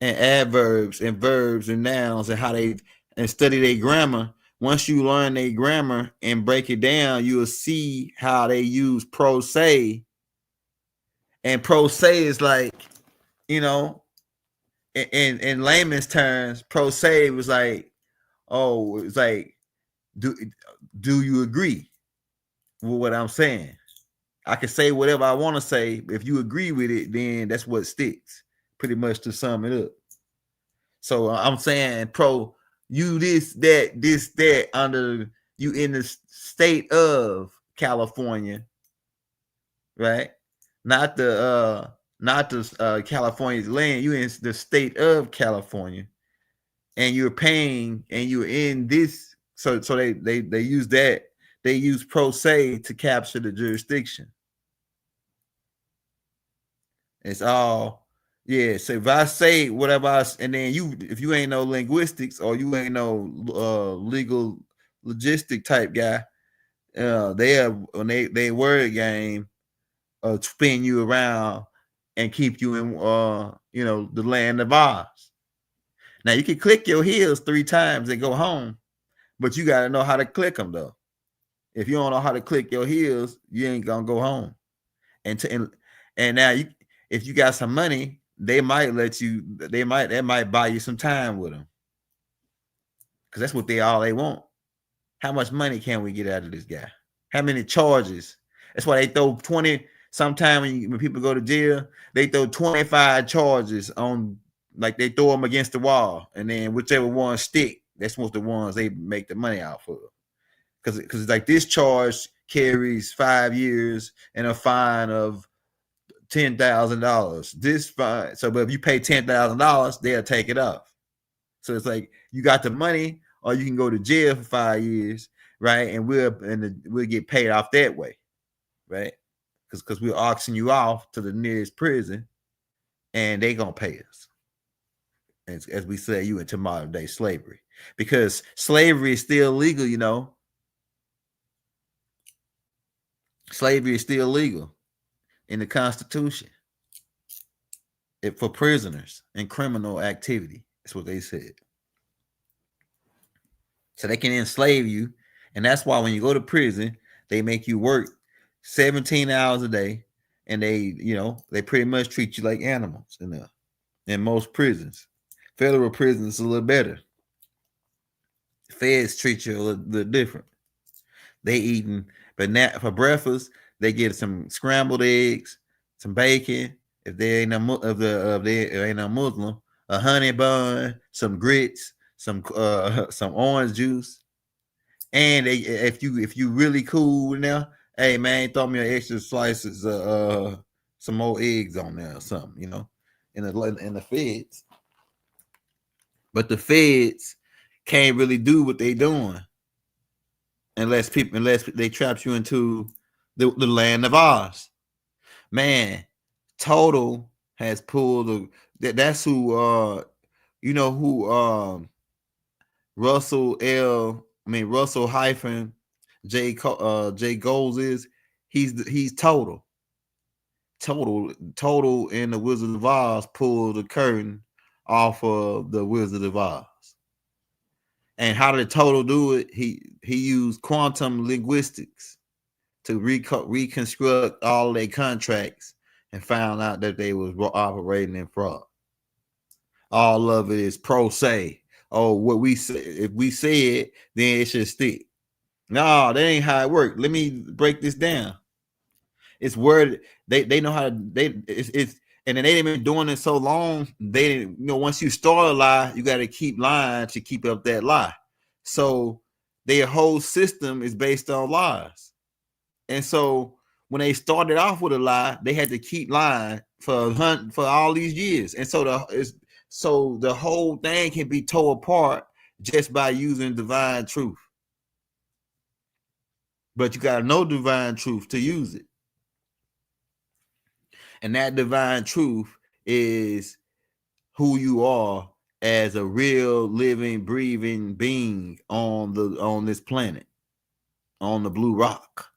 and adverbs and verbs and nouns and study their grammar. Once you learn their grammar and break it down, you'll see how they use pro se. And pro se is like, you know, in layman's terms, pro se was like, oh, it's like, do you agree with what I'm saying? I can say whatever I want to say. If you agree with it, then that's what sticks. Pretty much to sum it up. So I'm saying, pro, you that under you in the state of California, right? Not the California's land. You in the state of California, and you're paying, and you're in this. So they use that. They use pro se to capture the jurisdiction. It's all Yeah, so if I say whatever and then if you ain't no linguistics or you ain't no legal logistic type guy, they have when they word game spin you around and keep you in the land of Oz. Now you can click your heels 3 times and go home, but you got to know how to click them though. If you don't know how to click your heels, you ain't gonna go home. And now if you got some money, they might buy you some time with them, because that's what they want. How much money can we get out of this guy? How many charges? That's why they throw 20. Sometimes when people go to jail, they throw 25 charges on, like they throw them against the wall, and then whichever one stick, that's what the ones they make the money out for. Because it's like this charge carries 5 years and a fine of $10,000. This fine, so but if you pay $10,000, they'll take it off. So it's like you got the money, or you can go to jail for 5 years, right? And we'll get paid off that way, right? Because we'll auction you off to the nearest prison, and they gonna pay us. As we say, you into modern day slavery, because slavery is still legal, Slavery is still legal in the Constitution for prisoners and criminal activity. That's what they said. So they can enslave you, and that's why when you go to prison, they make you work 17 hours a day, and they pretty much treat you like animals in most prisons. Federal prisons is a little better. Feds treat you a little different. They eating, but now for breakfast they get some scrambled eggs, some bacon. If they ain't no Muslim, a honey bun, some grits, some orange juice, and if you really cool now, hey man, throw me an extra slices some more eggs on there or something, in the feds. But the feds can't really do what they doing unless they trap you into the land of Oz. Man, Total has pulled that's who Russell hyphen J Goals is. He's Total in the Wizard of Oz pulled the curtain off of the Wizard of Oz. And how did Total do it? He used quantum linguistics to reconstruct all their contracts and found out that they was operating in fraud. All of it is pro se. Oh, what we say, if we say it, then it should stick. No, that ain't how it works. Let me break this down. It's word they know how to it's and then they've been doing it so long, they didn't, once you start a lie, you got to keep lying to keep up that lie. So their whole system is based on lies. And so when they started off with a lie, they had to keep lying for all these years. And so the whole thing can be tore apart just by using divine truth. But you got to know divine truth to use it. And that divine truth is who you are as a real living, breathing being on this planet, on the blue rock,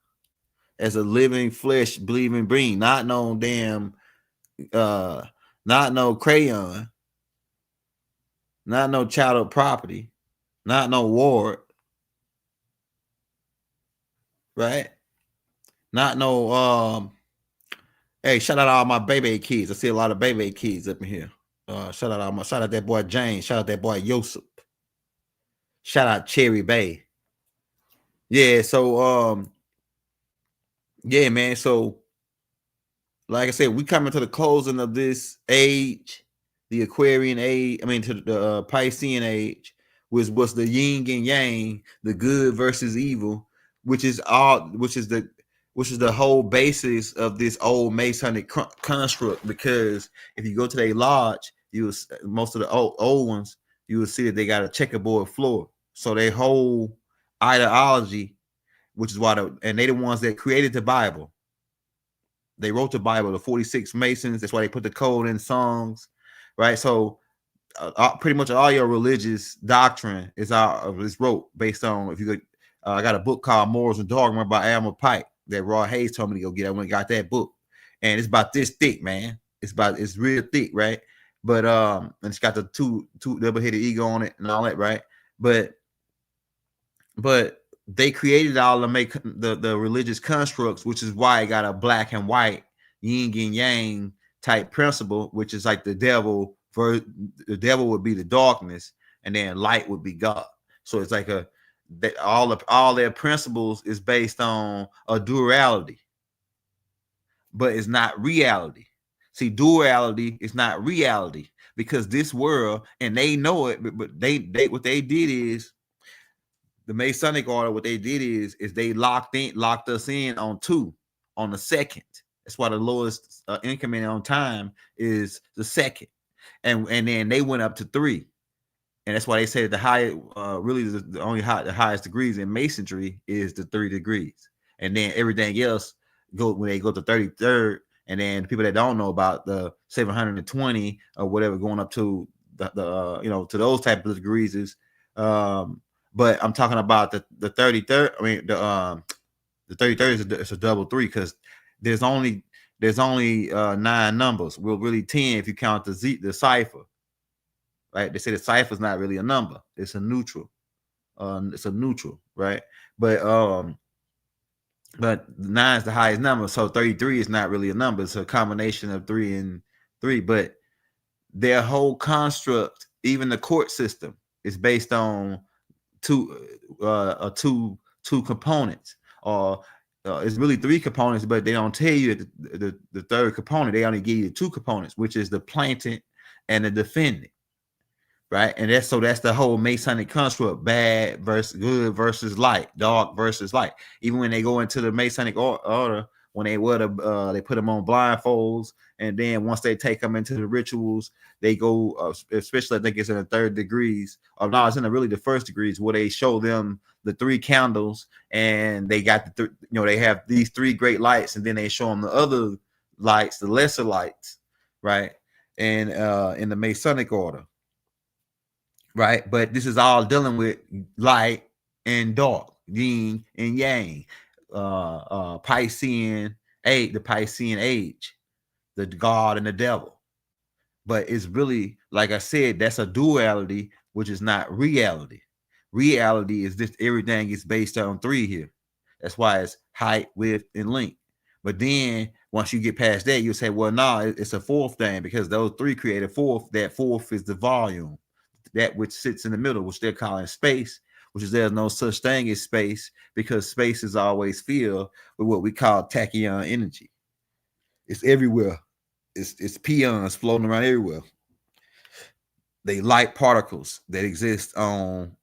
as a living flesh, breathing being, not no damn, not no crayon, not no chattel property, not no ward, right? Not no hey, shout out all my baby kids. I see a lot of baby kids up in here. Shout out that boy James. Shout out that boy Yosef. Shout out Cherry Bay. Yeah, so yeah, man. So like I said, we coming to the closing of this age, the Aquarian age. I mean, to the Piscean age, which was the yin and yang, the good versus evil, which is the whole basis of this old Masonic construct. Because if you go to their lodge, most of the old ones, you will see that they got a checkerboard floor. So their whole ideology, which is why and they the ones that created the Bible. They wrote the Bible, the 46 Masons. That's why they put the code in songs, right? So pretty much all your religious doctrine is wrote based on, if you could, I got a book called Morals and Dogma by Alma Pike that Raw Hayes told me to go get. I went and got that book, and it's about this thick, man. It's real thick, right? But and it's got the two double-headed ego on it and all that, right? But they created all to make the religious constructs, which is why it got a black and white, yin and yang type principle, which is like the devil. The devil would be the darkness, and then light would be God. So it's like all their principles is based on a duality, but it's not reality. See, duality is not reality, because this world, and they know it, but they what they did is, the Masonic order, what they did is they locked us in on 2 on the second. That's why the lowest increment on time is the second, and then they went up to 3, and that's why they say that the highest, really the highest degrees in Masonry is the 3 degrees, and then everything else when they go to 33rd, and then the people that don't know about the 720 or whatever going up to the to those type of degrees is. But I'm talking about the 33rd. I mean, the 33rd is a double 3, because there's only 9 numbers. Well, really 10 if you count the cipher. Right? They say the cipher is not really a number. It's a neutral. It's a neutral, right? But 9 is the highest number, so 33 is not really a number. It's a combination of 3 and 3. But their whole construct, even the court system, is based on two components, or it's really 3 components, but they don't tell you the third component. They only give you 2 components, which is the plaintiff and the defendant, right? And that's the whole Masonic construct: bad versus good versus light, dark versus light. Even when they go into the Masonic order, when they they put them on blindfolds, and then once they take them into the rituals, they go, especially I think it's in the 3rd degrees, or no, it's in really the 1st degrees, where they show them the 3 candles, and they got they have these 3 great lights, and then they show them the other lights, the lesser lights, right? And in the Masonic order, right? But this is all dealing with light and dark, yin and yang, Piscean age, the Piscean age, the God and the devil. But it's really, like I said, that's a duality, which is not reality. Reality is just everything is based on 3 here. That's why it's height, width, and length. But then once you get past that, you'll say, well, no, it's a 4th thing, because those 3 create a 4th. That 4th is the volume, that which sits in the middle, which they're calling space, which is there's no such thing as space, because space is always filled with what we call tachyon energy. It's everywhere. It's peons floating around everywhere. They light particles that exist on.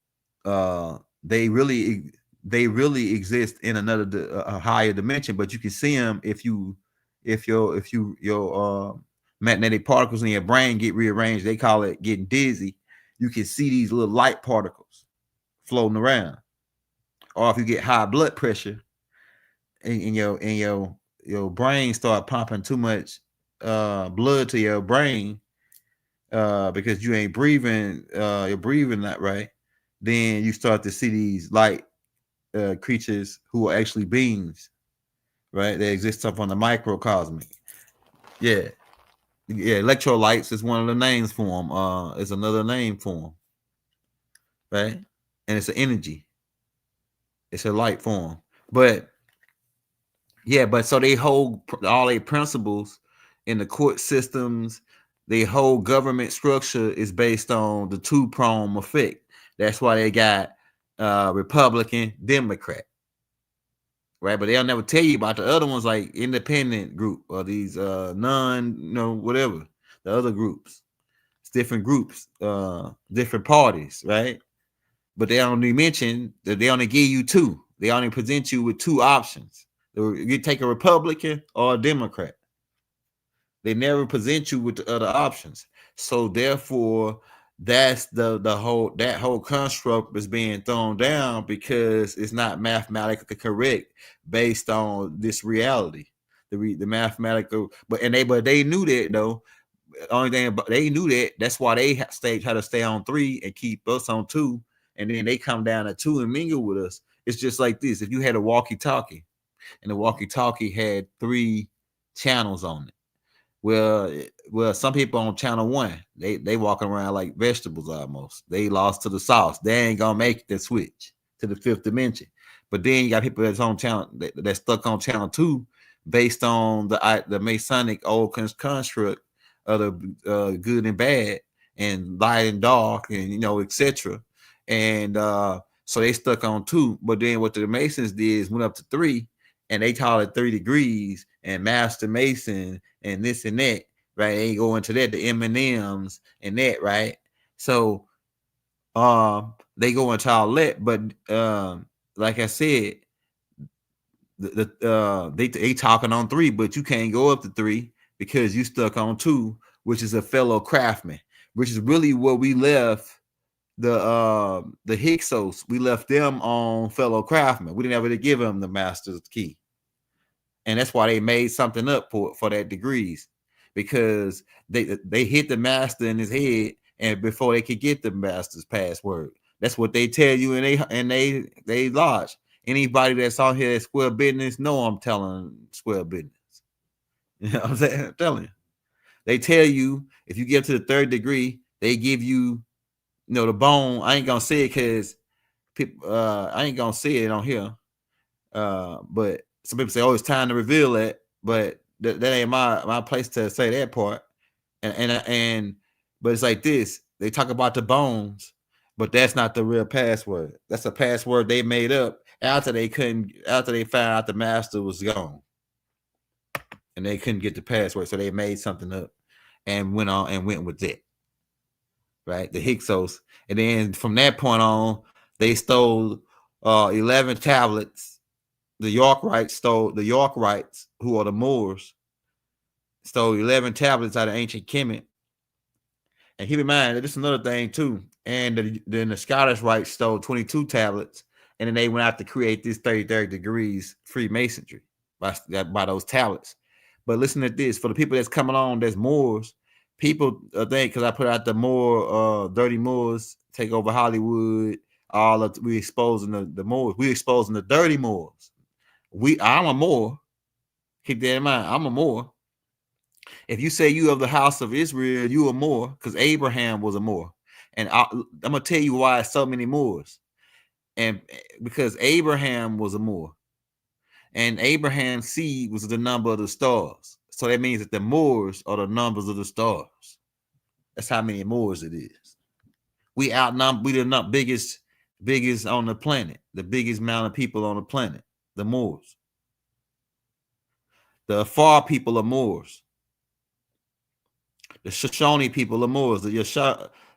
They really exist in another higher dimension, but you can see them if your magnetic particles in your brain get rearranged. They call it getting dizzy. You can see these little light particles floating around. Or if you get high blood pressure and your brain start pumping too much blood to your brain because you ain't breathing, you're breathing that right, then you start to see these light creatures who are actually beings, right? They exist up on the microcosmic. Yeah, electrolytes is one of the names for them. It's another name for them, right? And it's an energy. It's a light form. But yeah, but so they hold all their principles in the court systems. The whole government structure is based on the 2-prong effect. That's why they got Republican, Democrat, right? But they'll never tell you about the other ones, like independent group or these whatever, the other groups. It's different groups, different parties, right? But they only mention that they only give you 2. They only present you with 2 options. You take a Republican or a Democrat. They never present you with the other options. So therefore, that's the whole construct is being thrown down, because it's not mathematically correct based on this reality. the mathematical. But they knew that though. Only thing they knew that. That's why they try to stay on 3 and keep us on 2, and then they come down to 2 and mingle with us. It's just like this: if you had a walkie-talkie, and the walkie-talkie had 3 channels on it. Well, some people on channel 1, they walking around like vegetables almost. They lost to the sauce. They ain't gonna make the switch to the 5th dimension. But then you got people that's on channel that's stuck on channel 2, based on the Masonic old construct of the good and bad, and light and dark, and etc. And so they stuck on 2. But then what the Masons did is went up to 3, and they call it 3 degrees and Master Mason and this and that, right? They go into that, the M&Ms and that, right? So they go into all that, but like I said, they talking on 3, but you can't go up to 3 because you stuck on 2, which is a fellow craftsman, which is really what we left the Hyksos. We left them on fellow craftsmen. We didn't ever give them the master's key. And that's why they made something up for that degrees, because they hit the master in his head, and before they could get the master's password. That's what they tell you, and they lodge. Anybody that's on here at Square Business know I'm telling Square Business. You know what I'm saying? I'm telling you. They tell you if you get to the 3rd degree, they give you, the bone. I ain't gonna say it because people I ain't gonna say it on here. But some people say, "Oh, it's time to reveal it," but that ain't my place to say that part. And but it's like this: they talk about the bones, but that's not the real password. That's a password they made up after they found out the master was gone, and they couldn't get the password, so they made something up and went with that. Right, the Hyksos, and then from that point on, they stole 11 tablets. The Yorkites, who are the Moors, stole 11 tablets out of ancient Kemet. And keep in mind that this is another thing too. And then the Scottish Rites stole 22 tablets, and then they went out to create this 33rd degrees Freemasonry by those tablets. But listen to this: for the people that's coming on, that's Moors. People think because I put out the Moor, dirty Moors take over Hollywood. We exposing the Moors. We exposing the dirty Moors. I'm a Moor. Keep that in mind. I'm a Moor. If you say you of the house of Israel, you a Moor, because Abraham was a Moor. And I'm gonna tell you why so many Moors. And because Abraham was a Moor, and Abraham's seed was the number of the stars. So that means that the Moors are the numbers of the stars. That's how many Moors it is. We outnumber. We the biggest on the planet. The biggest amount of people on the planet. The Moors. The Afar people are Moors. The Shoshone people are Moors. The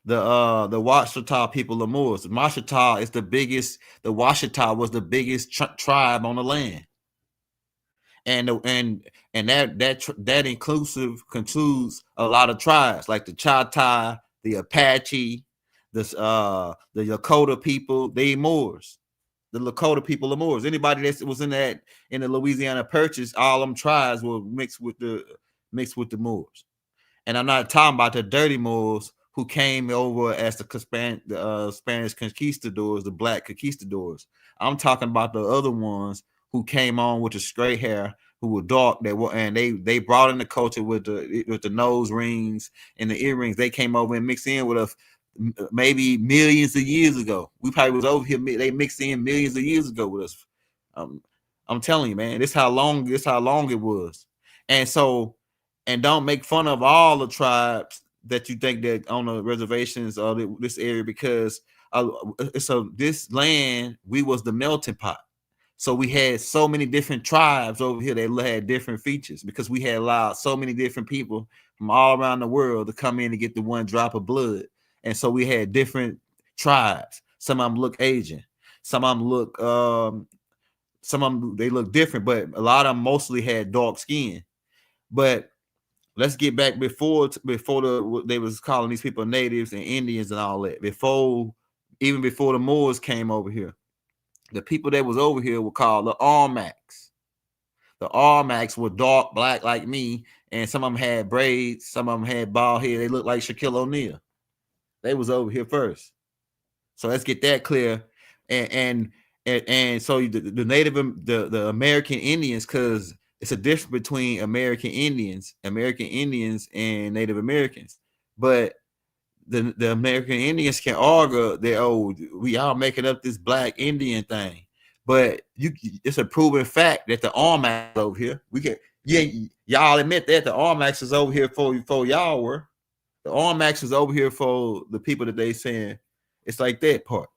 Washita people are Moors. The Washita is the biggest. The Washita was the biggest tribe on the land, and that includes a lot of tribes like the Choctaw, the Apache, the Lakota people. They Moors. The Lakota people are Moors. Anybody that was in the Louisiana Purchase, all them tribes were mixed with the Moors. And I'm not talking about the dirty Moors who came over as the Spanish conquistadors, the black conquistadors. I'm talking about the other ones who came on with the straight hair, who were dark. They brought in the culture with the nose rings and the earrings. They came over and mixed in with us. Maybe millions of years ago. We probably was over here. They mixed in millions of years ago with us. I'm telling you, man, this how long it was. And so, and don't make fun of all the tribes that you think that on the reservations or this area, because this land, we was the melting pot. So we had so many different tribes over here that had different features, because we had allowed so many different people from all around the world to come in and get the one drop of blood. And so we had different tribes. Some of them look Asian. Some of them look, they look different, but a lot of them mostly had dark skin. But let's get back before they was calling these people natives and Indians and all that. Even before the Moors came over here, the people that was over here were called the Almacs. The Armax were dark black like me, and some of them had braids, some of them had bald hair. They looked like Shaquille O'Neal. They was over here first. So let's get that clear. And so the Native, the American Indians, because it's a difference between American Indians and Native Americans. But the American Indians can argue that, we all making up this black Indian thing. But it's a proven fact that the Armax over here. Y'all admit that the Armax is over here for y'all were. The Armax is over here for the people that they saying it's like that part.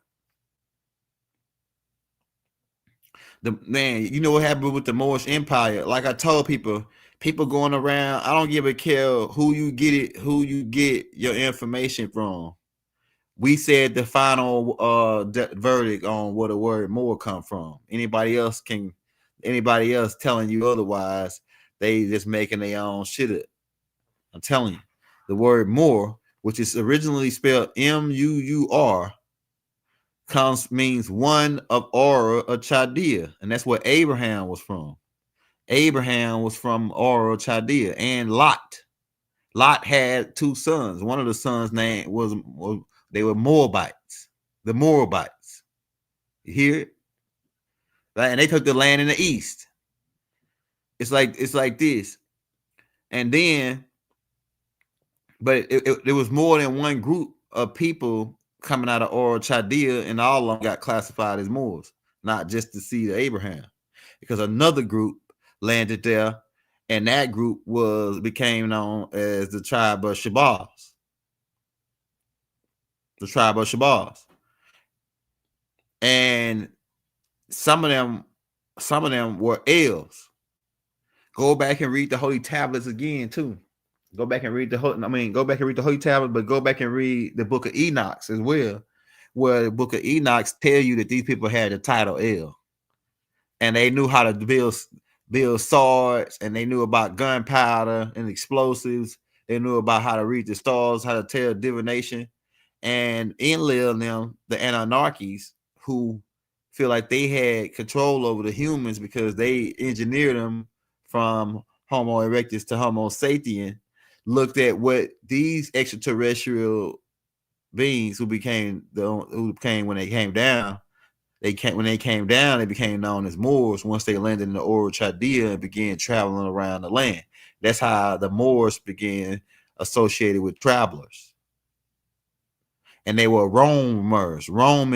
You know what happened with the Moorish Empire? Like I told people going around, I don't give a care who you get your information from. We said the final verdict on where the word Moor come from. Anybody else telling you otherwise, they just making their own shit up. I'm telling you, the word Moor, which is originally spelled M-U-U-R, means one of Ur of Chaldea, and that's where Abraham was from. Abraham was from Ur of Chaldea, and Lot. Lot had two sons. One of the sons' name was they were Moabites. The Moabites. You hear it? Right? And they took the land in the east. It's like this. And then, but it was more than one group of people coming out of Ur Chaldea, and all of them got classified as Moors, not just the seed of Abraham, because another group landed there, and that group became known as the tribe of Shabazz. The tribe of Shabazz. And some of them were Els. Go back and read the Holy Tablets again too. Go back and read the Holy Tablets, but go back and read the Book of Enoch as well, where the Book of Enoch tell you that these people had the title El, and they knew how to build swords, and they knew about gunpowder and explosives. They knew about how to read the stars, how to tell divination. And Enlil and them, the Anunnakis, who feel like they had control over the humans because they engineered them from Homo erectus to Homo sapien, looked at what these extraterrestrial beings who became when they came down, they became known as Moors once they landed in the Ur Chaldea and began traveling around the land. That's how the Moors began associated with travelers. And they were Romans. One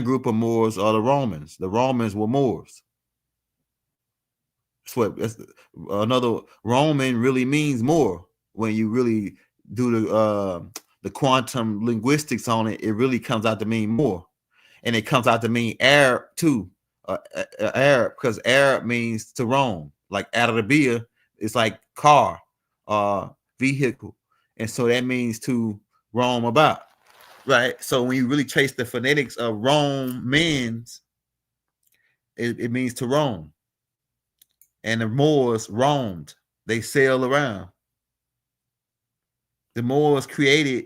group of Moors are the Romans. The Romans were Moors. Another Roman really means Moor. When you really do the quantum linguistics on it, it really comes out to mean Moor. And it comes out to mean Arab too. Arab, because Arab means to roam. Like Arabia is like car, vehicle. And so that means to roam about, right? So when you really trace the phonetics of Romans, it means to roam. And the Moors roamed. They sailed around. The Moors created,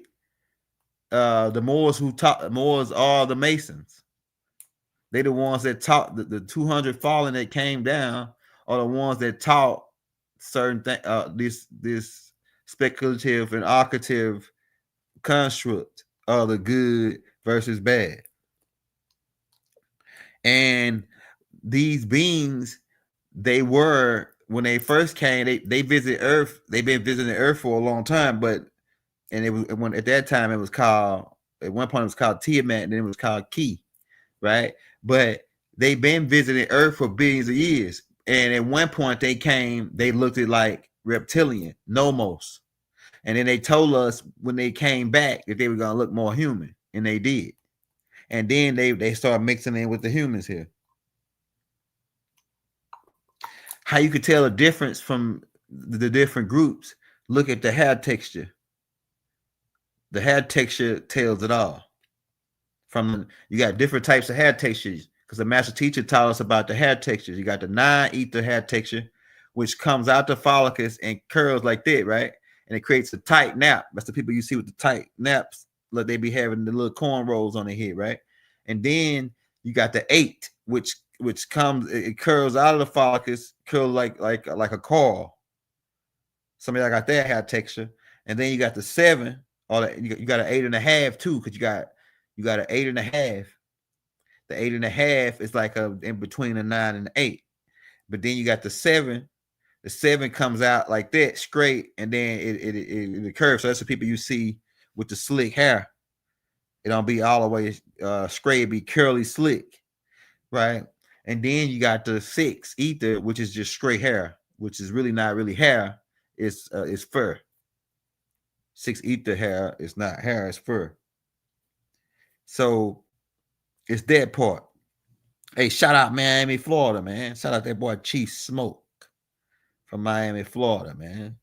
the Moors are the Masons. They the ones that taught the 200 fallen that came down are the ones that taught certain things, this speculative and occultative construct of the good versus bad. And these beings, when they first came, they visited Earth. They've been visiting Earth for a long time, at that point it was called Tiamat, and then it was called Ki, right? But they've been visiting Earth for billions of years. And at one point they looked at like reptilian, nomos. And then they told us when they came back that they were going to look more human, and they did. And then they started mixing in with the humans here. How you could tell a difference from the different groups, look at the hair texture. The hair texture tells it all. You got different types of hair textures, because the master teacher taught us about the hair textures. You got the 9-ether hair texture, which comes out the follicles and curls like that, right? And it creates a tight nap. That's the people you see with the tight naps, like they be having the little cornrows on their head, right? And then you got the 8, which comes, it curls out of the follicles, curl like a coil. Some of y'all got that hair texture, and then you got the 7, or you got an 8.5 too, because you got an 8.5. The 8.5 is like a in between a 9 and an 8, but then you got the 7. The 7 comes out like that straight, and then it curves. So that's the people you see with the slick hair. It don't be all the way straight; it be curly slick, right? And then you got the 6 ether, which is just straight hair, which is really not really hair. It's fur. 6 ether hair is not hair; it's fur. So it's that part. Hey, shout out Miami, Florida, man. Shout out that boy Chief Smoke from Miami, Florida, man.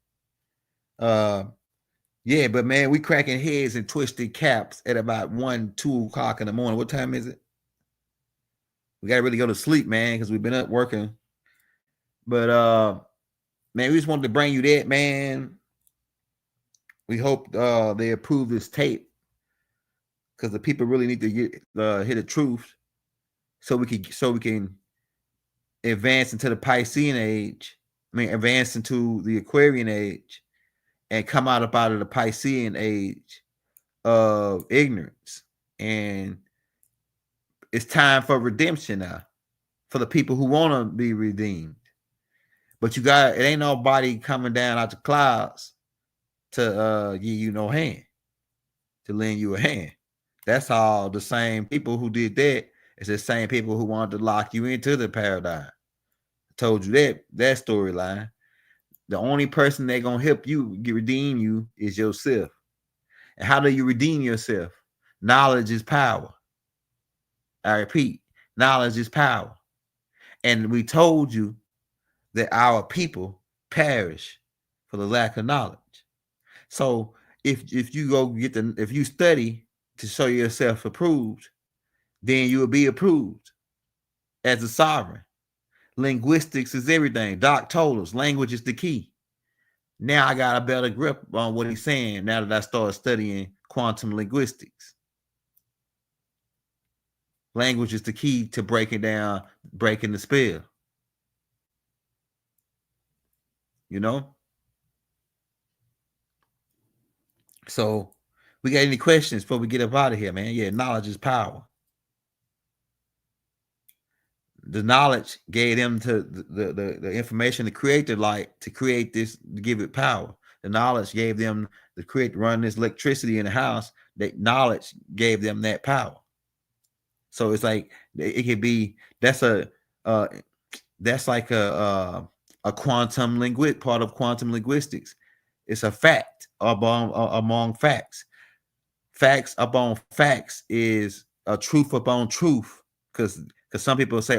Yeah, but man, we cracking heads and twisted caps at about 1, 2 o'clock in the morning. What time is it? We gotta really go to sleep, man, because we've been up working. But man, we just wanted to bring you that, man. We hope they approve this tape, because the people really need to get hear the truth, so we can advance into the Piscean age. I mean, advance into the Aquarian age, and come out of the Piscean age of ignorance. And it's time for redemption now, for the people who want to be redeemed. But it ain't nobody coming down out the clouds to give you no hand, to lend you a hand. That's all the same people who did that. It's the same people who wanted to lock you into the paradigm. I told you that storyline. The only person that's gonna help you redeem you is yourself. And how do you redeem yourself? Knowledge is power. I repeat, knowledge is power. And we told you that our people perish for the lack of knowledge. So if you go if you study to show yourself approved, then you will be approved as a sovereign. Linguistics is everything. Doc told us language is the key. Now I got a better grip on what he's saying now that I started studying quantum linguistics. Language is the key to breaking the spell. You know? So we got any questions before we get up out of here, man? Yeah, knowledge is power. The knowledge gave them to the information to create the light, to create this, to give it power. The knowledge gave them to run this electricity in the house. That knowledge gave them that power. So it's like it could be that's like a quantum linguist part of quantum linguistics. It's a fact among facts. Facts upon facts is a truth upon truth, because some people say,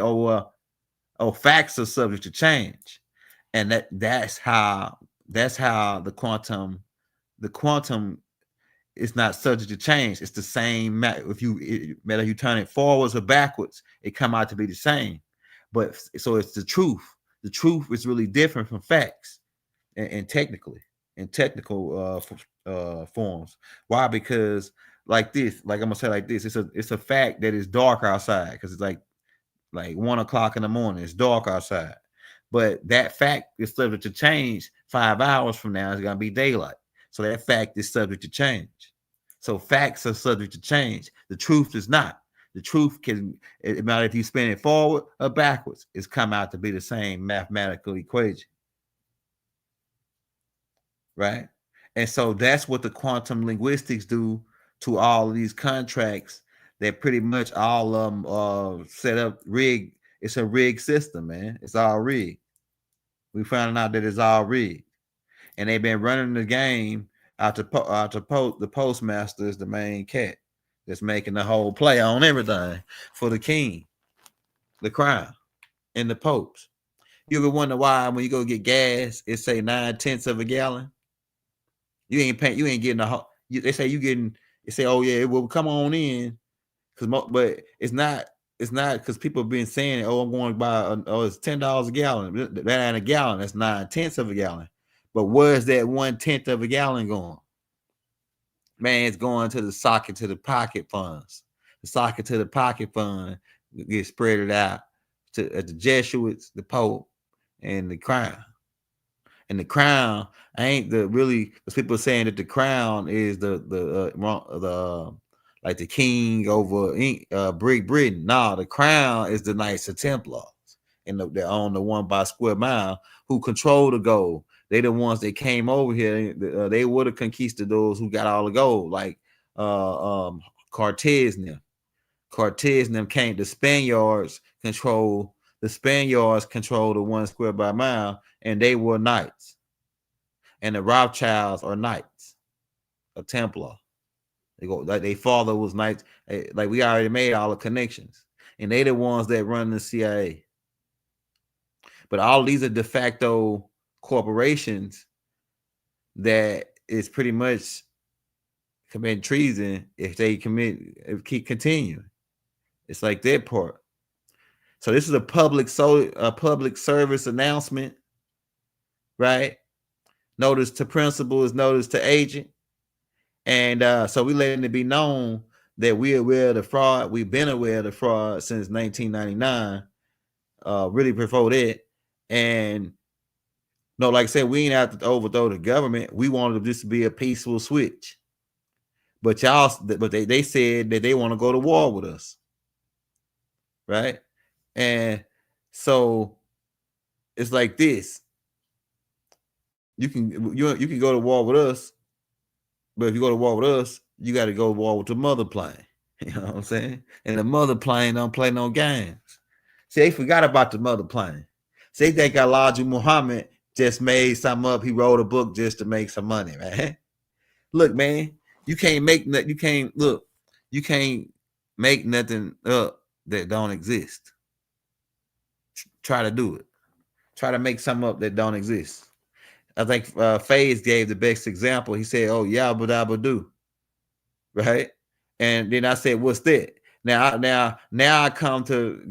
facts are subject to change, and that's how the quantum is not subject to change. It's the same. If you turn it forwards or backwards, it come out to be the same. But so it's the truth. The truth is really different from facts, and technical forms. Why? Because like I'm gonna say like this. It's a fact that it's dark outside, because it's like 1 o'clock in the morning. It's dark outside, but that fact is subject to change. 5 hours from now, it's gonna be daylight. So that fact is subject to change. So facts are subject to change. The truth is not. The truth it matter if you spin it forward or backwards, it's come out to be the same mathematical equation. Right? And so that's what the quantum linguistics do to all of these contracts. They're pretty much all of them set up, rigged. It's a rigged system, man. It's all rigged. We found out that it's all rigged. And they've been running the game out to the postmaster is the main cat that's making the whole play on everything for the king, the crown, and the popes. You ever wonder why when you go get gas, it say 9/10 of a gallon? You ain't paying. You ain't getting they say you getting. They say, oh yeah, it will come on in, but it's not. It's not, because people have been saying, oh, I'm going to buy. It's $10 a gallon. That ain't a gallon. That's 9/10 of a gallon. But where's that 1/10 of a gallon going? Man, it's going to the socket to the pocket funds. The socket to the pocket fund gets spread it out the Jesuits, the Pope, and the Crown. And the Crown ain't the really, because people saying that the Crown is the like the king over Great Britain. Nah, the Crown is the Knights of Templars, and they're on the one by Square Mile who control the gold. They the ones that came over here. They were the conquistadors who got all the gold, like Cortez and them. Cortez and them came. The Spaniards control the 1 square by mile, and they were knights. And the Rothschilds are knights, a Templar. They go like their father was knights. Like we already made all the connections, and they the ones that run the CIA. But all these are de facto corporations that is pretty much commit treason if they keep continuing. It's like their part. So this is a public service announcement, right? Notice to principal is notice to agent. And so we letting it be known that we're aware of the fraud. We've been aware of the fraud since 1999, really before that. And no, like I said, we ain't out to overthrow the government. We wanted this to be a peaceful switch. But they said that they want to go to war with us. Right? And so it's like this. You can go to war with us, but if you go to war with us, you got to go to war with the mother plane. You know what I'm saying? And the mother plane don't play no games. See, they forgot about the mother plane. See, they think Elijah Muhammad just made something up. He wrote a book just to make some money, man. Look, man, you can't make nothing up that don't exist. Try to do it. Try to make something up that don't exist. I think FaZe gave the best example. He said, "Oh, yabba dabba do," right? And then I said, "What's that?" Now I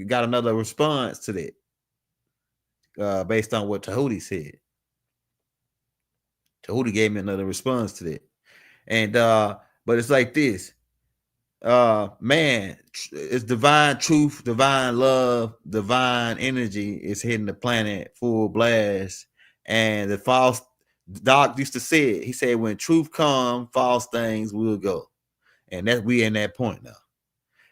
got another response to that, based on what Tahuti said. Tahuti gave me another response to that, and but it's like this. Man, it's divine truth, divine love, divine energy is hitting the planet full blast. And the false Doc used to say it. He said, when truth comes, false things will go. And that we in that point now.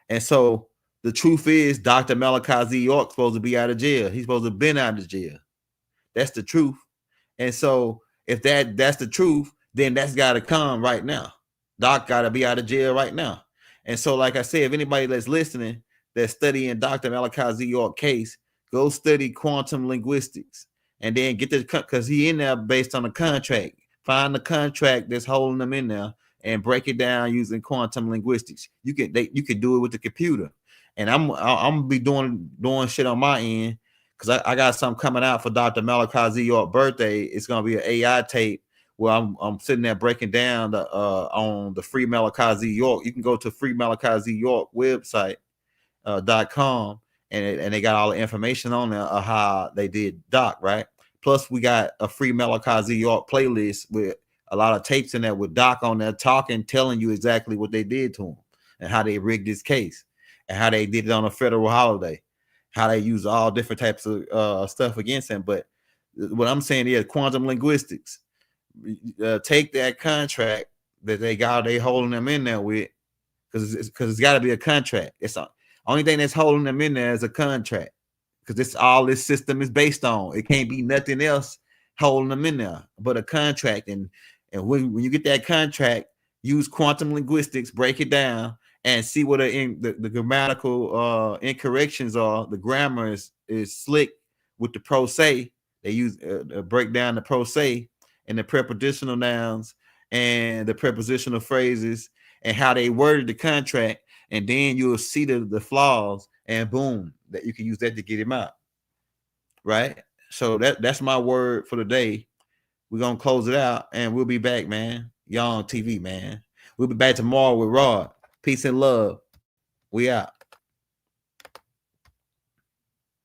And so the truth is Dr. Malachi Z. York supposed to be out of jail. He's supposed to have been out of jail. That's the truth. And so if that's the truth, then that's got to come right now. Doc got to be out of jail right now. And so, like I said, if anybody that's listening, that's studying Dr. Malachi Z. York case, go study quantum linguistics and then get this, because he in there based on a contract. Find the contract that's holding them in there and break it down using quantum linguistics. You can do it with the computer. And I'm gonna be doing shit on my end because I got something coming out for Dr. Malachi Z. York birthday. It's gonna be an AI tape where I'm sitting there breaking down on the Free Malachi Z. York. You can go to Free Malachi Z. York website .com and they got all the information on there of how they did Doc, right? Plus we got a Free Malachi Z. York playlist with a lot of tapes in there with Doc on there talking, telling you exactly what they did to him and how they rigged his case and how they did it on a federal holiday, how they used all different types of stuff against him. But what I'm saying is quantum linguistics. Take that contract that they holding them in there with, because it's got to be a contract. It's the only thing that's holding them in there is a contract, because this all this system is based on. It can't be nothing else holding them in there but a contract. And when you get that contract, use quantum linguistics, break it down, and see what the grammatical incorrections are. The grammar is slick with the pro se. They use break down the pro se and the prepositional nouns and the prepositional phrases and how they worded the contract, and then you'll see the flaws, and boom, that you can use that to get him out. Right? So that's my word for the day. We're gonna close it out, and we'll be back, man. Y'all on TV, man. We'll be back tomorrow with Rod. Peace and love. We out.